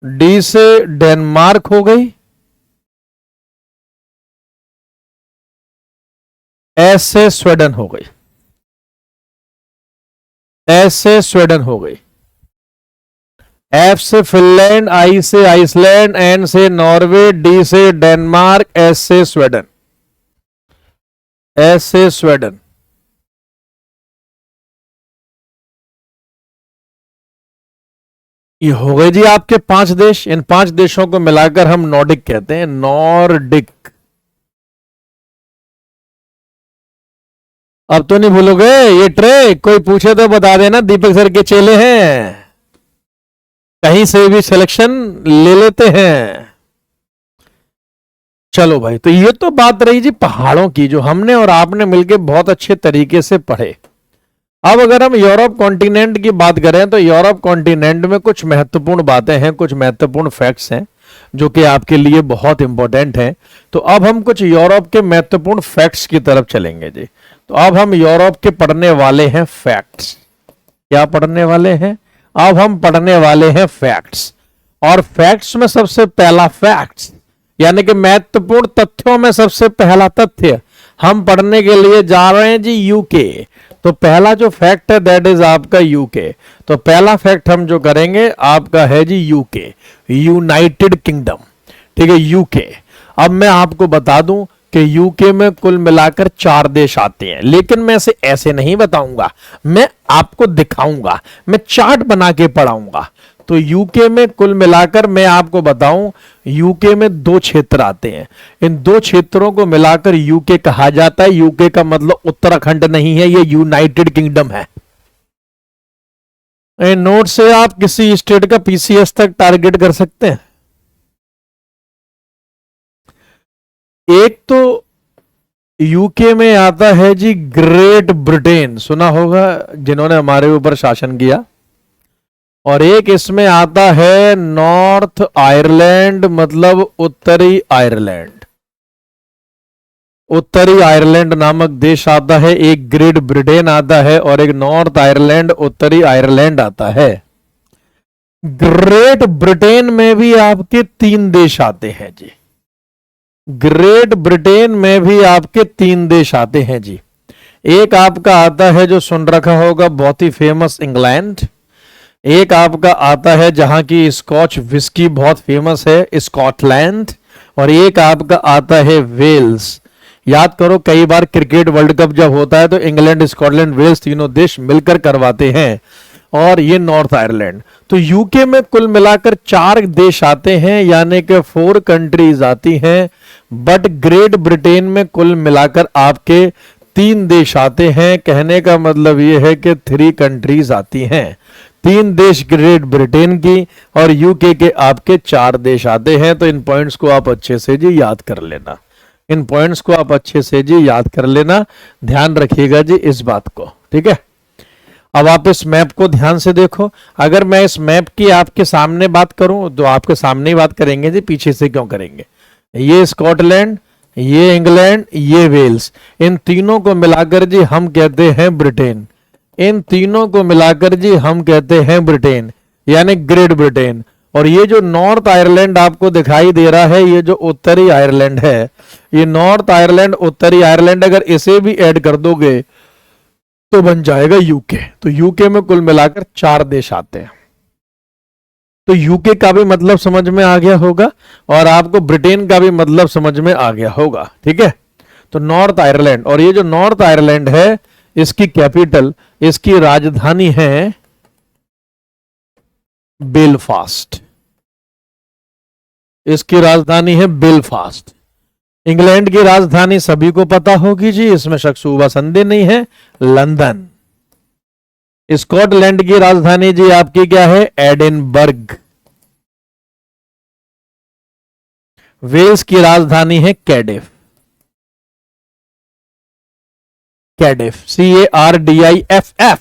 Speaker 1: डी से डेनमार्क हो गई, एस से स्वीडन हो गई, एस से स्वीडन हो गई, एफ से फिनलैंड, आई से आइसलैंड, एन से नॉर्वे, डी से डेनमार्क, एस से स्वीडन, एस से स्वीडन। ये हो गए जी आपके 5 देश। इन 5 देशों को मिलाकर हम नॉर्डिक कहते हैं, नॉर्डिक। अब तो नहीं भूलोगे ये ट्रिक, कोई पूछे तो बता देना दीपक सर के चेले हैं, कहीं से भी सिलेक्शन ले लेते हैं। चलो भाई, तो ये तो बात रही जी पहाड़ों की, जो हमने और आपने मिलके बहुत अच्छे तरीके से पढ़े। अब अगर हम यूरोप कॉन्टिनेंट की बात करें तो यूरोप कॉन्टिनेंट में कुछ महत्वपूर्ण बातें हैं, कुछ महत्वपूर्ण फैक्ट्स हैं जो कि आपके लिए बहुत इंपॉर्टेंट हैं। तो अब हम कुछ यूरोप के महत्वपूर्ण फैक्ट्स की तरफ चलेंगे जी। तो अब हम यूरोप के पढ़ने वाले हैं फैक्ट्स। क्या पढ़ने वाले हैं? अब हम पढ़ने वाले हैं फैक्ट्स। और फैक्ट्स में सबसे पहला फैक्ट्स यानी कि महत्वपूर्ण तथ्यों में सबसे पहला तथ्य हम पढ़ने के लिए जा रहे हैं जी यूके। तो पहला जो फैक्ट है दैट इज आपका यूके। तो पहला फैक्ट हम जो करेंगे आपका है जी यूके, यूनाइटेड किंगडम। ठीक है, यूके। अब मैं आपको बता दूं कि यूके में कुल मिलाकर 4 देश आते हैं, लेकिन मैं इसे ऐसे नहीं बताऊंगा, मैं आपको दिखाऊंगा, मैं चार्ट बना के पढ़ाऊंगा। तो यूके में कुल मिलाकर मैं आपको बताऊं, यूके में 2 क्षेत्र आते हैं। इन 2 क्षेत्रों को मिलाकर यूके कहा जाता है। यूके का मतलब उत्तराखंड नहीं है, ये यूनाइटेड किंगडम है। नोट से आप किसी स्टेट का पीसीएस तक टारगेट कर सकते हैं। एक तो यूके में आता है जी ग्रेट ब्रिटेन, सुना होगा जिन्होंने हमारे ऊपर शासन किया। और एक इसमें आता है नॉर्थ आयरलैंड, मतलब उत्तरी आयरलैंड। उत्तरी आयरलैंड नामक देश आता है, एक ग्रेट ब्रिटेन आता है और एक नॉर्थ आयरलैंड, उत्तरी आयरलैंड आता है। ग्रेट ब्रिटेन में भी आपके 3 देश आते हैं जी। ग्रेट ब्रिटेन में भी आपके 3 देश आते हैं जी। एक आपका आता है जो सुन रखा होगा बहुत ही फेमस, इंग्लैंड। एक आपका आता है जहां की स्कॉच विस्की बहुत फेमस है, स्कॉटलैंड। और एक आपका आता है वेल्स। याद करो कई बार क्रिकेट वर्ल्ड कप जब होता है तो इंग्लैंड, स्कॉटलैंड, वेल्स तीनों देश मिलकर करवाते हैं। और ये नॉर्थ आयरलैंड। तो यूके में कुल मिलाकर 4 देश आते हैं, यानी कि 4 कंट्रीज आती हैं। बट ग्रेट ब्रिटेन में कुल मिलाकर आपके 3 देश आते हैं। कहने का मतलब ये है कि 3 कंट्रीज आती हैं। 3 देश ग्रेट ब्रिटेन की और यूके के आपके 4 देश आते हैं। तो इन पॉइंट्स को आप अच्छे से जी याद कर लेना, इन पॉइंट्स को आप अच्छे से जी याद कर लेना, ध्यान रखिएगा जी इस बात को। ठीक है, अब आप इस मैप को ध्यान से देखो। अगर मैं इस मैप की आपके सामने बात करूं तो आपके सामने ही बात करेंगे जी, पीछे से क्यों करेंगे। ये स्कॉटलैंड, ये इंग्लैंड, ये वेल्स, इन तीनों को मिलाकर जी हम कहते हैं ब्रिटेन। इन तीनों को मिलाकर जी हम कहते हैं ब्रिटेन, यानी ग्रेट ब्रिटेन। और ये जो नॉर्थ आयरलैंड आपको दिखाई दे रहा है, ये जो उत्तरी आयरलैंड है, ये नॉर्थ आयरलैंड, उत्तरी आयरलैंड, अगर इसे भी ऐड कर दोगे तो बन जाएगा यूके। तो यूके में कुल मिलाकर 4 देश आते हैं। तो यूके का भी मतलब समझ में आ गया होगा और आपको ब्रिटेन का भी मतलब समझ में आ गया होगा। ठीक है, तो नॉर्थ आयरलैंड, और ये जो नॉर्थ आयरलैंड है इसकी कैपिटल, इसकी राजधानी है बेलफास्ट। इसकी राजधानी है बेलफास्ट। इंग्लैंड की राजधानी सभी को पता होगी जी, इसमें शक शुबा संदेह नहीं है, लंदन। स्कॉटलैंड की राजधानी जी आपकी क्या है? एडिनबर्ग। वेल्स की राजधानी है कैडिफ। कैडिफ, CARDIFF।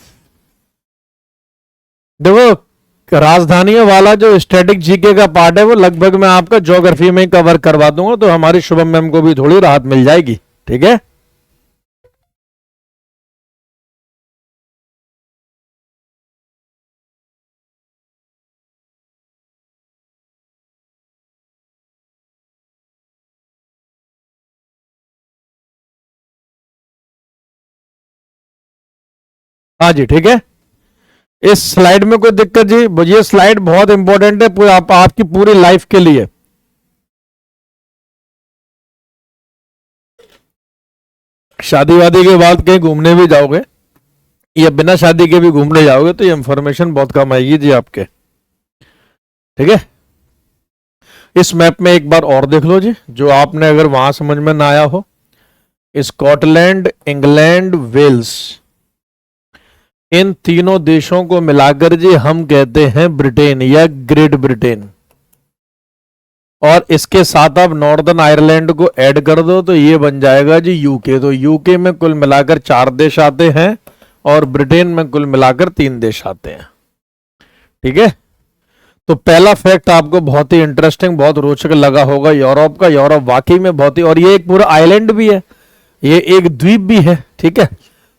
Speaker 1: देखो राजधानियों वाला जो स्टैटिक जीके का पार्ट है वो लगभग मैं आपका ज्योग्राफी में कवर करवा दूंगा, तो हमारी शुभम मैम को भी थोड़ी राहत मिल जाएगी। ठीक है, हाँ जी ठीक है। इस स्लाइड में कोई दिक्कत जी? ये स्लाइड बहुत इंपॉर्टेंट है आपकी पूरी लाइफ के लिए। शादी वादी के बाद कहीं घूमने भी जाओगे या बिना शादी के भी घूमने जाओगे तो ये इंफॉर्मेशन बहुत काम आएगी जी आपके। ठीक है। इस मैप में एक बार और देख लो जी, जो आपने अगर वहां समझ में ना आया हो, स्कॉटलैंड, इंग्लैंड, वेल्स, इन तीनों देशों को मिलाकर जी हम कहते हैं ब्रिटेन या ग्रेट ब्रिटेन। और इसके साथ आप नॉर्दर्न आयरलैंड को ऐड कर दो तो ये बन जाएगा जी यूके। तो यूके में कुल मिलाकर 4 देश आते हैं और ब्रिटेन में कुल मिलाकर 3 देश आते हैं। ठीक है। तो पहला फैक्ट आपको बहुत ही इंटरेस्टिंग, बहुत रोचक लगा होगा यूरोप का। यूरोप वाकई में बहुत ही, और ये एक पूरा आइलैंड भी है, ये एक द्वीप भी है। ठीक है।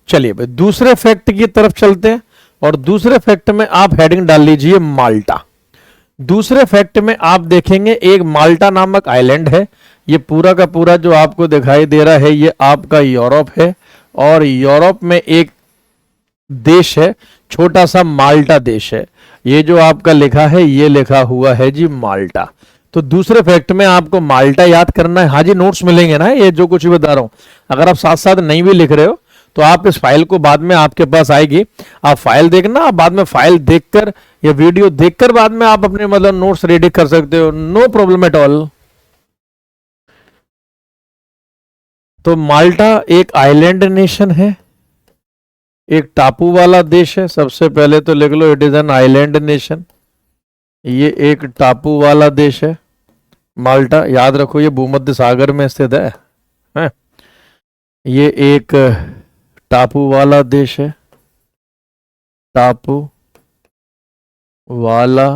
Speaker 1: चलिए भाई दूसरे फैक्ट की तरफ चलते हैं, और दूसरे फैक्ट में आप हेडिंग डाल लीजिए माल्टा। दूसरे फैक्ट में आप देखेंगे एक माल्टा नामक आइलैंड है। ये पूरा का पूरा जो आपको दिखाई दे रहा है ये आपका यूरोप है, और यूरोप में एक देश है, छोटा सा माल्टा देश है। ये जो आपका लिखा है ये लिखा हुआ है जी माल्टा। तो दूसरे फैक्ट में आपको माल्टा याद करना है। हाँ जी, नोट्स मिलेंगे ना, ये जो कुछ भी बता रहा हूं। अगर आप साथ साथ नहीं भी लिख रहे हो तो आप इस फाइल को बाद में आपके पास आएगी, आप फाइल देखना, आप बाद में फाइल देखकर या वीडियो देखकर बाद में आप अपने मतलब नोट्स रेडी कर सकते हो, नो प्रॉब्लम एट ऑल। तो माल्टा एक आइलैंड नेशन है, एक टापू वाला देश है। सबसे पहले तो लिख लो, it is an island nation. ये एक टापू वाला देश है माल्टा, याद रखो ये भूमध्य सागर में स्थित है? ये एक टापू वाला देश है, टापू वाला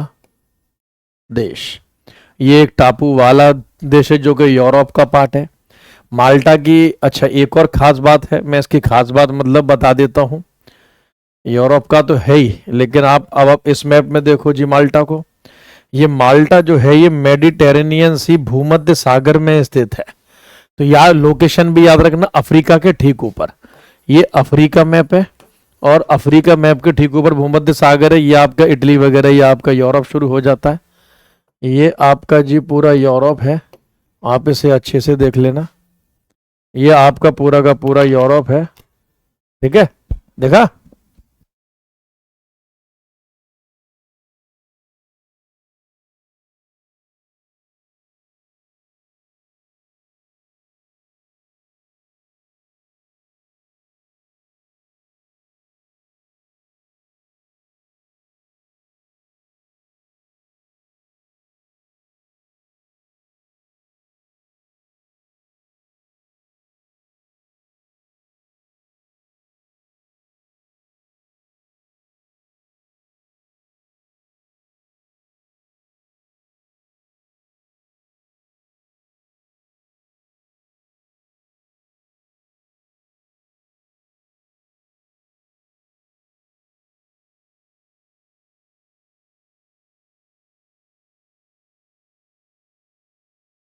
Speaker 1: देश। ये एक टापू वाला देश है जो कि यूरोप का पार्ट है। माल्टा की अच्छा एक और खास बात है, मैं इसकी खास बात मतलब बता देता हूं। यूरोप का तो है ही, लेकिन आप इस मैप में देखो जी माल्टा को। ये माल्टा जो है ये मेडिटेरेनियन सी भूमध्य सागर में स्थित है। तो यार लोकेशन भी याद रखना, अफ्रीका के ठीक ऊपर। ये अफ्रीका मैप है, और अफ्रीका मैप के ठीक ऊपर भूमध्य सागर है। ये आपका इटली वगैरह, ये आपका यूरोप शुरू हो जाता है। ये आपका जी पूरा यूरोप है, आप इसे अच्छे से देख लेना। ये आपका पूरा का पूरा यूरोप है। ठीक है, देखा?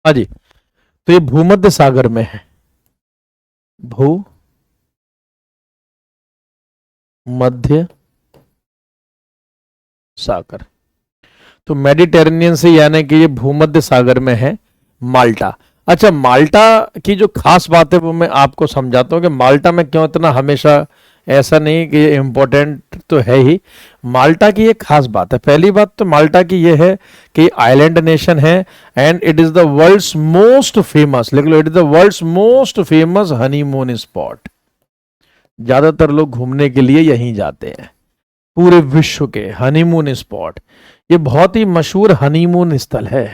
Speaker 1: हाँ जी, तो ये भूमध्य सागर में है, भू मध्य सागर। तो मेडिटेरेनियन से यानी कि ये भूमध्य सागर में है माल्टा। अच्छा, माल्टा की जो खास बात है वो मैं आपको समझाता हूँ कि माल्टा में क्यों इतना हमेशा, ऐसा नहीं कि ये इम्पोर्टेंट तो है ही। माल्टा की एक खास बात है। पहली बात तो माल्टा की ये है कि आइलैंड नेशन है, and it is the world's most famous, लिख लो, it is the world's most famous honeymoon spot. ज्यादातर लोग घूमने के लिए यहीं जाते हैं, पूरे विश्व के हनीमून स्पॉट। ये बहुत ही मशहूर हनीमून स्थल है,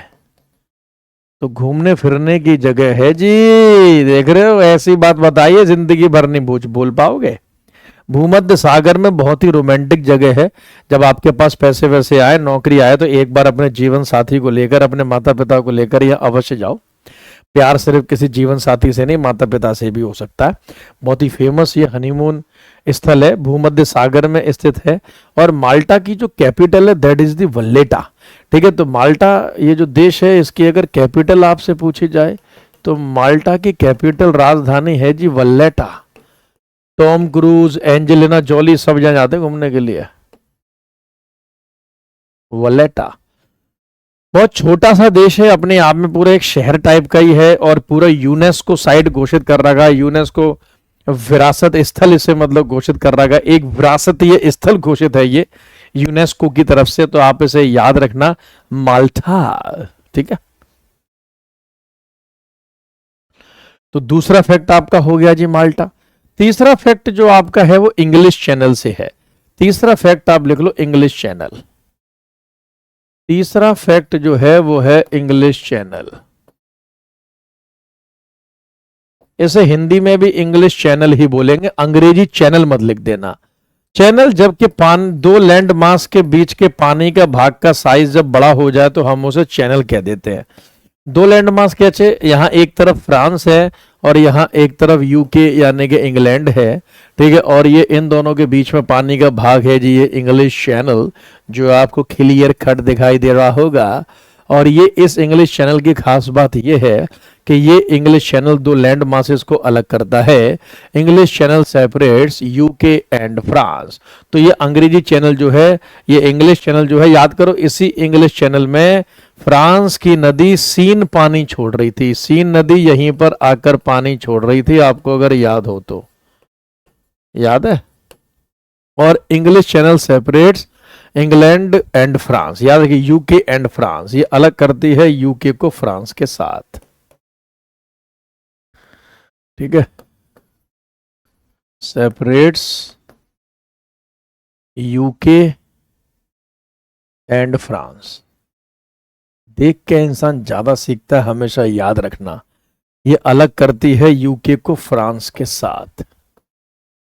Speaker 1: तो घूमने फिरने की जगह है जी। देख रहे हो, ऐसी बात बताइए जिंदगी भर नहीं भूल पाओगे। भूमध्य सागर में बहुत ही रोमांटिक जगह है। जब आपके पास पैसे वैसे आए, नौकरी आए, तो एक बार अपने जीवन साथी को लेकर, अपने माता पिता को लेकर यहाँ अवश्य जाओ। प्यार सिर्फ किसी जीवन साथी से नहीं, माता पिता से भी हो सकता है। बहुत ही फेमस ये हनीमून स्थल है, भूमध्य सागर में स्थित है। और माल्टा की जो कैपिटल है दैट इज द वल्लेटा। ठीक है, तो माल्टा ये जो देश है इसकी अगर कैपिटल आपसे पूछी जाए तो माल्टा की कैपिटल राजधानी है जी वल्लेटा। टॉम क्रूज, एंजेलिना जॉली सब जहाँ जाते हैं घूमने के लिए। वल्लेटा बहुत छोटा सा देश है, अपने आप में पूरा एक शहर टाइप का ही है, और पूरा यूनेस्को साइट घोषित कर रखा है। यूनेस्को विरासत स्थल इसे मतलब घोषित कर रखा है, एक विरासतीय स्थल घोषित है ये। यूनेस्को की तरफ से, तो आप इसे याद रखना, माल्टा। ठीक है, तो दूसरा फैक्ट आपका हो गया जी माल्टा। तीसरा फैक्ट जो आपका है वो इंग्लिश चैनल से है। तीसरा फैक्ट आप लिख लो, इंग्लिश चैनल। तीसरा फैक्ट जो है वो है इंग्लिश चैनल। इसे हिंदी में भी इंग्लिश चैनल ही बोलेंगे, अंग्रेजी चैनल मत लिख देना। चैनल जबकि दो लैंड मास के बीच के पानी का भाग का साइज जब बड़ा हो जाए तो हम उसे चैनल कह देते हैं। दो लैंड मास कैसे, यहाँ एक तरफ फ्रांस है और यहाँ एक तरफ यूके यानी कि इंग्लैंड है, ठीक है, और ये इन दोनों के बीच में पानी का भाग है जी, ये इंग्लिश चैनल जो आपको क्लियर कट दिखाई दे रहा होगा। और ये इस इंग्लिश चैनल की खास बात ये है कि ये इंग्लिश चैनल दो लैंड मासेस को अलग करता है। English channel separates UK and France. तो ये अंग्रेजी चैनल जो है, ये इंग्लिश चैनल जो है, याद करो इसी इंग्लिश चैनल में फ्रांस की नदी सीन पानी छोड़ रही थी। सीन नदी यहीं पर आकर पानी छोड़ रही थी, आपको अगर याद हो तो, याद है। और English channel separates England and France, याद रखिए, यूके एंड फ्रांस, ये अलग करती है यूके को फ्रांस के साथ। ठीक है, सेपरेट्स यूके एंड फ्रांस। देख के इंसान ज्यादा सीखता है, हमेशा याद रखना। ये अलग करती है यूके को फ्रांस के साथ।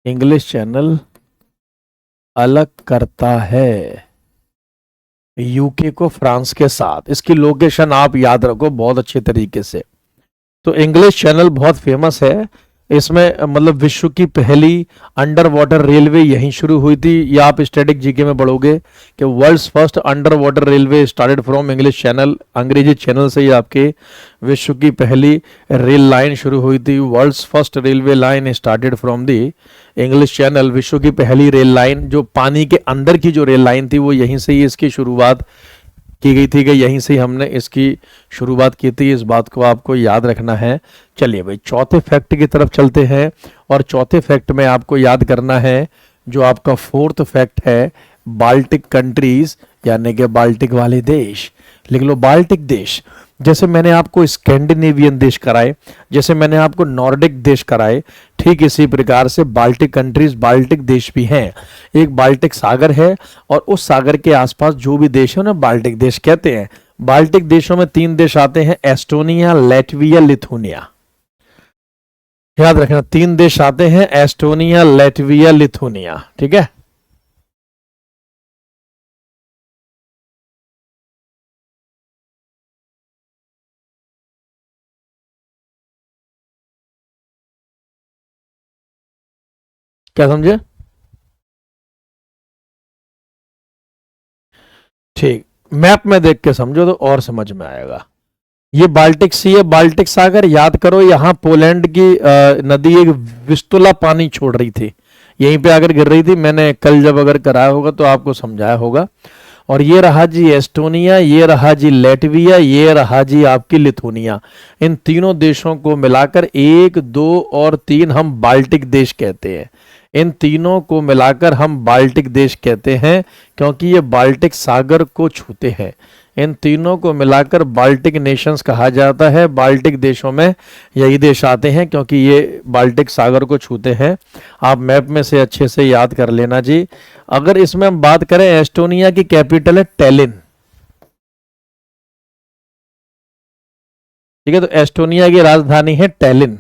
Speaker 1: इंग्लिश चैनल अलग करता है यूके को फ्रांस के साथ। इसकी लोकेशन आप याद रखो बहुत अच्छे तरीके से। तो इंग्लिश चैनल बहुत फेमस है। इसमें मतलब विश्व की पहली अंडर वाटर रेलवे यहीं शुरू हुई थी। या आप स्टैटिक जीके में पढ़ोगे कि world's first under water railway started from English Channel. अंग्रेजी चैनल से ही आपके विश्व की पहली रेल लाइन शुरू हुई थी। World's first railway line started from the English Channel. विश्व की पहली रेल लाइन जो पानी के अंदर की जो रेल लाइन थी वो यहीं से ही इसकी शुरुआत की गई थी, कि यहीं से हमने इसकी शुरुआत की थी। इस बात को आपको याद रखना है। चलिए भाई चौथे फैक्ट की तरफ चलते हैं। और चौथे फैक्ट में आपको याद करना है जो आपका फोर्थ फैक्ट है, बाल्टिक कंट्रीज यानी कि बाल्टिक वाले देश। लिख लो बाल्टिक देश। जैसे मैंने आपको स्कैंडिनेवियन देश कराए, जैसे मैंने आपको नॉर्डिक देश कराए, ठीक इसी प्रकार से बाल्टिक कंट्रीज, बाल्टिक देश भी हैं। एक बाल्टिक सागर है और उस सागर के आसपास जो भी देश है ना बाल्टिक देश कहते हैं। बाल्टिक देशों में 3 देश आते हैं, एस्टोनिया, लैटविया, लिथुनिया। याद रखना 3 देश आते हैं, एस्टोनिया, लैटविया, लिथुनिया। ठीक है, क्या समझे? ठीक, मैप में देख के समझो तो और समझ में आएगा। ये बाल्टिक सी है, बाल्टिक सागर। याद करो यहाँ पोलैंड की नदी एक विस्तुला पानी छोड़ रही थी, यहीं पे आकर गिर रही थी। मैंने कल जब अगर कराया होगा तो आपको समझाया होगा। और ये रहा जी एस्टोनिया, ये रहा जी लेटविया, ये रहा जी आपकी लिथुनिया। इन तीनों देशों को मिलाकर 1, 2 और 3 हम बाल्टिक देश कहते हैं। इन तीनों को मिलाकर हम बाल्टिक देश कहते हैं क्योंकि ये बाल्टिक सागर को छूते हैं। इन तीनों को मिलाकर बाल्टिक नेशंस कहा जाता है। बाल्टिक देशों में यही देश आते हैं क्योंकि ये बाल्टिक सागर को छूते हैं। आप मैप में से अच्छे से याद कर लेना जी। अगर इसमें हम बात करें, एस्टोनिया की कैपिटल है टैलिन। ठीक है, तो एस्टोनिया की राजधानी है टैलिन।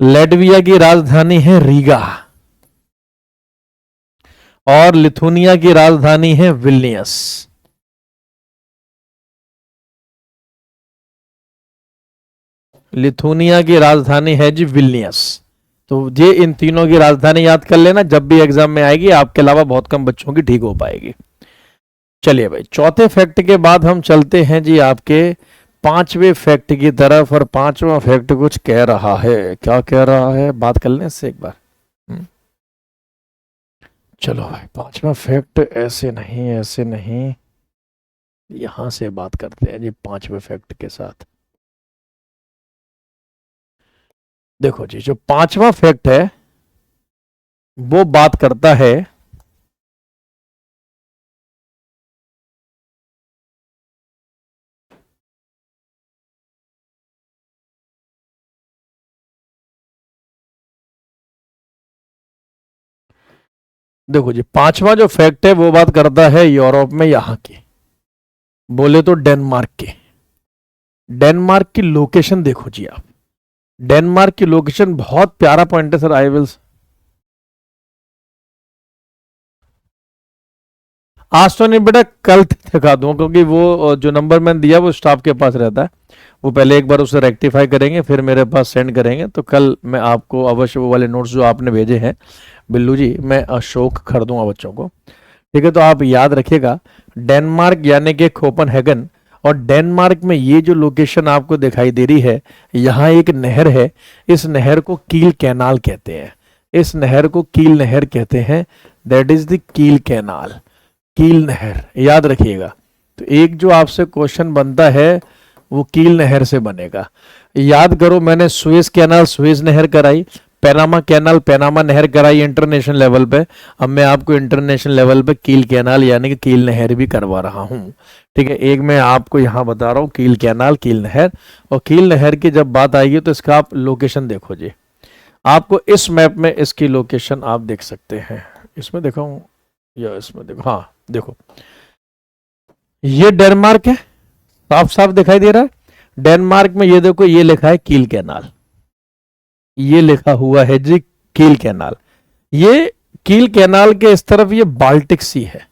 Speaker 1: लेटविया की राजधानी है रीगा और लिथुनिया की राजधानी है विल्नियस। लिथुनिया की राजधानी है जी विल्नियस। तो ये इन तीनों की राजधानी याद कर लेना, जब भी एग्जाम में आएगी। आपके अलावा बहुत कम बच्चों की ठीक हो पाएगी। चलिए भाई चौथे फैक्ट के बाद हम चलते हैं जी आपके 5वें फैक्ट की तरफ। और 5वां फैक्ट कुछ कह रहा है। क्या कह रहा है, बात कर लें इससे एक बार। चलो भाई 5वां फैक्ट ऐसे नहीं, ऐसे नहीं, यहां से बात करते हैं जी 5वें फैक्ट के साथ। देखो जी, जो 5वां फैक्ट है वो बात करता है देखो जी, पांचवा जो फैक्ट है वो बात करता है यूरोप में यहां की, बोले तो डेनमार्क के। डेनमार्क की लोकेशन देखो जी आप, डेनमार्क की लोकेशन बहुत प्यारा पॉइंट है सर। आई विल, आज तो नहीं बेटा, कल दिखा दूंगा, क्योंकि वो जो नंबर मैंने दिया वो स्टाफ के पास रहता है, वो पहले एक बार उसे रेक्टिफाई करेंगे फिर मेरे पास सेंड करेंगे, तो कल मैं आपको अवश्य वो वाले नोट्स जो आपने भेजे हैं बिल्लू जी, मैं अशोक कर दूंगा बच्चों को। ठीक है, तो आप याद रखिएगा डेनमार्क यानी कि कोपेनहेगन, और डेनमार्क में ये जो लोकेशन आपको दिखाई दे रही है, यहाँ एक नहर है, इस नहर को कील कैनाल कहते हैं, इस नहर को कील नहर कहते हैं, दैट इज द कील कैनाल, कील नहर, याद रखिएगा। तो एक जो आपसे क्वेश्चन बनता है वो कील नहर से बनेगा। याद करो, मैंने सुएज कैनाल सुएज नहर कराई, पैनामा कैनाल पैनामा नहर कराई इंटरनेशनल लेवल पे, अब मैं आपको इंटरनेशनल लेवल पे कील कैनाल यानी कि कील नहर भी करवा रहा हूँ। ठीक है, एक मैं आपको यहाँ बता रहा हूँ कील कैनाल कील नहर, और कील नहर की जब बात आएगी तो इसका आप लोकेशन देखो जी, आपको इस मैप में इसकी लोकेशन आप देख सकते हैं, इसमें दिखाऊं या इसमें देखो, हाँ देखो ये डेनमार्क है, साफ साफ दिखाई दे रहा है। डेनमार्क में ये देखो, ये लिखा है कील कैनाल, ये लिखा हुआ है जी कील कैनाल। ये कील कैनाल के इस तरफ ये बाल्टिक सी है,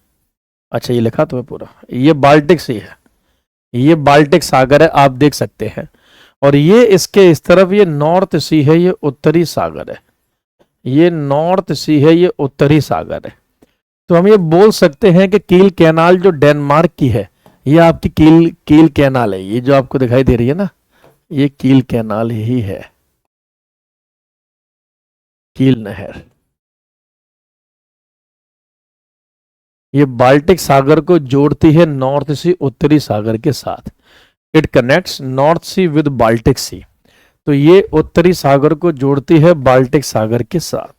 Speaker 1: अच्छा ये लिखा तो है पूरा, ये बाल्टिक सी है, ये बाल्टिक सागर है आप देख सकते हैं, और ये इसके इस तरफ ये नॉर्थ सी है, ये उत्तरी सागर है, ये नॉर्थ सी है, ये उत्तरी सागर है। तो हम ये बोल सकते हैं कि कील कैनाल जो डेनमार्क की है, ये आपकी कील कील कैनाल है, ये जो आपको दिखाई दे रही है ना, ये कील कैनाल ही है, कील नहर। ये बाल्टिक सागर को जोड़ती है नॉर्थ सी उत्तरी सागर के साथ, it connects North Sea with Baltic Sea, तो ये उत्तरी सागर को जोड़ती है बाल्टिक सागर के साथ।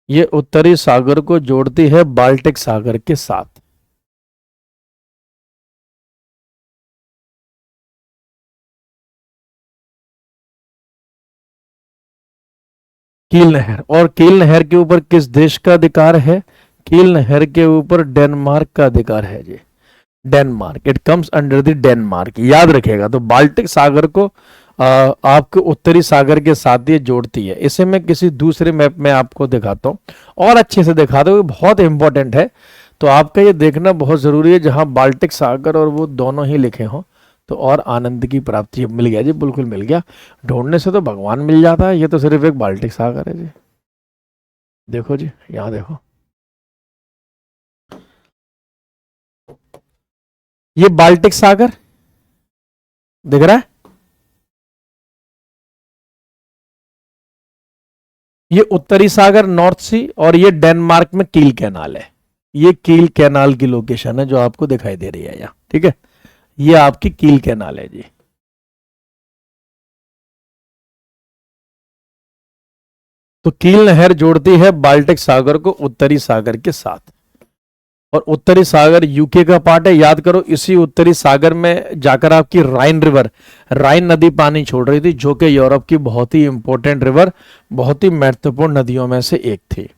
Speaker 1: ये उत्तरी सागर को जोड़ती है बाल्टिक सागर के साथ। कील नहर, और कील नहर के ऊपर किस देश का अधिकार है? कील नहर के ऊपर डेनमार्क का अधिकार है जी, Denmark, it comes under the Denmark, याद रखिएगा। तो बाल्टिक सागर को आपके उत्तरी सागर के साथ ये जोड़ती है। इसे मैं किसी दूसरे मैप में आपको दिखाता हूँ और अच्छे से दिखाता हूँ, बहुत इंपॉर्टेंट है, तो आपका ये देखना बहुत जरूरी है, जहां बाल्टिक सागर और वो दोनों ही लिखे हों तो और आनंद की प्राप्ति। मिल गया जी, बिल्कुल मिल गया, ढूंढने से तो भगवान मिल जाता है, ये तो सिर्फ एक बाल्टिक सागर है जी। देखो जी, यहाँ देखो, ये बाल्टिक सागर दिख रहा है, ये उत्तरी सागर नॉर्थ सी, और ये डेनमार्क में कील कैनाल है, ये कील कैनाल की लोकेशन है जो आपको दिखाई दे रही है यहाँ। ठीक है, ये आपकी कील कैनाल है जी। तो कील नहर जोड़ती है बाल्टिक सागर को उत्तरी सागर के साथ, और उत्तरी सागर यूके का पार्ट है, याद करो। इसी उत्तरी सागर में जाकर आपकी राइन रिवर, राइन नदी पानी छोड़ रही थी, जो कि यूरोप की बहुत ही इंपॉर्टेंट रिवर, बहुत ही महत्वपूर्ण नदियों में से एक थी।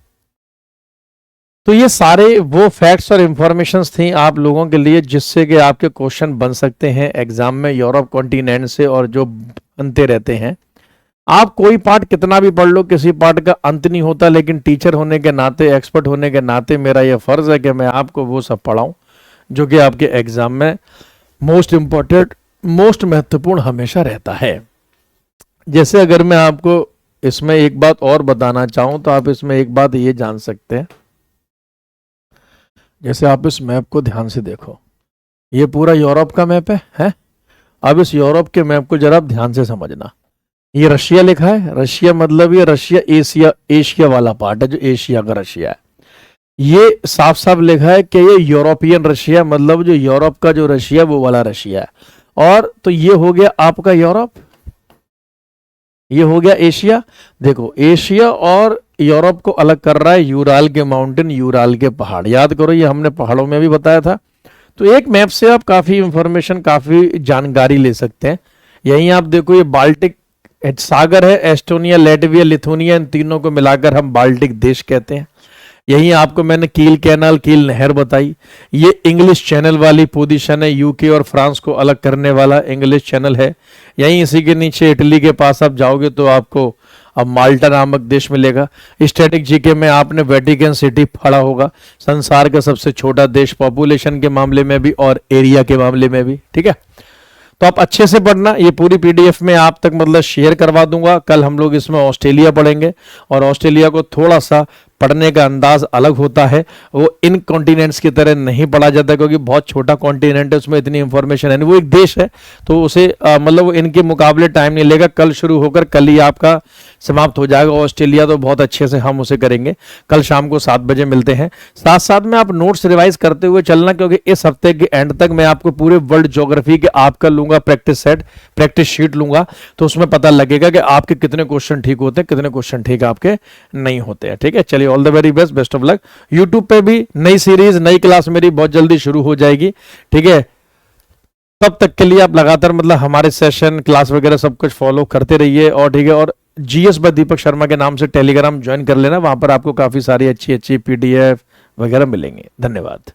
Speaker 1: तो ये सारे वो फैक्ट्स और इंफॉर्मेशंस थी आप लोगों के लिए, जिससे कि आपके क्वेश्चन बन सकते हैं एग्जाम में यूरोप कॉन्टिनेंट से, और जो बनते रहते हैं। आप कोई पार्ट कितना भी पढ़ लो, किसी पार्ट का अंत नहीं होता, लेकिन टीचर होने के नाते, एक्सपर्ट होने के नाते मेरा यह फर्ज है कि मैं आपको वो सब पढ़ाऊं जो कि आपके एग्जाम में मोस्ट इंपॉर्टेंट, मोस्ट महत्वपूर्ण हमेशा रहता है। जैसे अगर मैं आपको इसमें एक बात और बताना चाहूं तो आप इसमें एक बात ये जान सकते हैं, जैसे आप इस मैप को ध्यान से देखो, ये पूरा यूरोप का मैप है? अब इस यूरोप के मैप को जरा आप ध्यान से समझना। ये रशिया लिखा है, रशिया मतलब ये रशिया एशिया, एशिया वाला पार्ट है जो एशिया का रशिया है। ये साफ साफ लिखा है कि ये यूरोपियन रशिया, मतलब जो यूरोप का जो रशिया वो वाला रशिया है। और तो ये हो गया आपका यूरोप, ये हो गया एशिया। देखो, एशिया और यूरोप को अलग कर रहा है यूराल के माउंटेन, यूराल के पहाड़, याद करो ये हमने पहाड़ों में भी बताया था। तो एक मैप से आप काफी इंफॉर्मेशन, काफी जानकारी ले सकते हैं। यहीं आप देखो, ये बाल्टिक सागर है, एस्टोनिया, लेटविया, लिथुनिया, इन तीनों को मिलाकर हम बाल्टिक देश कहते हैं। यही आपको मैंने कील कैनाल, कील नहर बताई। ये इंग्लिश चैनल वाली पोजीशन है, यूके और फ्रांस को अलग करने वाला इंग्लिश चैनल है। यहीं इसी के नीचे इटली के पास आप जाओगे तो आपको अब माल्टा नामक देश मिलेगा। स्टैटिक जीके में आपने वेटिकन सिटी पढ़ा होगा, संसार का सबसे छोटा देश पॉपुलेशन के मामले में भी और एरिया के मामले में भी। ठीक है, तो आप अच्छे से पढ़ना। ये पूरी पीडीएफ में आप तक मतलब शेयर करवा दूंगा। कल हम लोग इसमें ऑस्ट्रेलिया पढ़ेंगे और ऑस्ट्रेलिया को थोड़ा सा पढ़ने का अंदाज अलग होता है, वो इन कॉन्टिनेंट्स की तरह नहीं पढ़ा जाता क्योंकि बहुत छोटा कॉन्टिनेंट है, उसमें इतनी इंफॉर्मेशन है नहीं। वो एक देश है तो उसे मतलब वो इनके मुकाबले टाइम नहीं लेगा। कल शुरू होकर कल ही आपका समाप्त हो जाएगा। ऑस्ट्रेलिया तो बहुत अच्छे से हम उसे करेंगे। कल शाम को 7 बजे मिलते हैं। साथ साथ में आप नोट्स रिवाइज करते हुए चलना, क्योंकि इस हफ्ते के एंड तक मैं आपको पूरे वर्ल्ड ज्योग्राफी के आपका लूंगा प्रैक्टिस सेट, प्रैक्टिस शीट लूंगा, तो उसमें पता लगेगा कि आपके कितने क्वेश्चन ठीक होते हैं, कितने क्वेश्चन ठीक आपके नहीं होते हैं। ठीक है, चलिए, all the very best, best of luck. YouTube पे भी नई सीरीज, नई क्लास मेरी बहुत जल्दी शुरू हो जाएगी। ठीक है, तब तक के लिए आप लगातार मतलब हमारे सेशन, क्लास वगैरह सब कुछ फॉलो करते रहिए। और ठीक है, और जीएस बाय दीपक शर्मा के नाम से टेलीग्राम ज्वाइन कर लेना, वहां पर आपको काफी सारी अच्छी अच्छी पीडीएफ वगैरह मिलेंगे। धन्यवाद।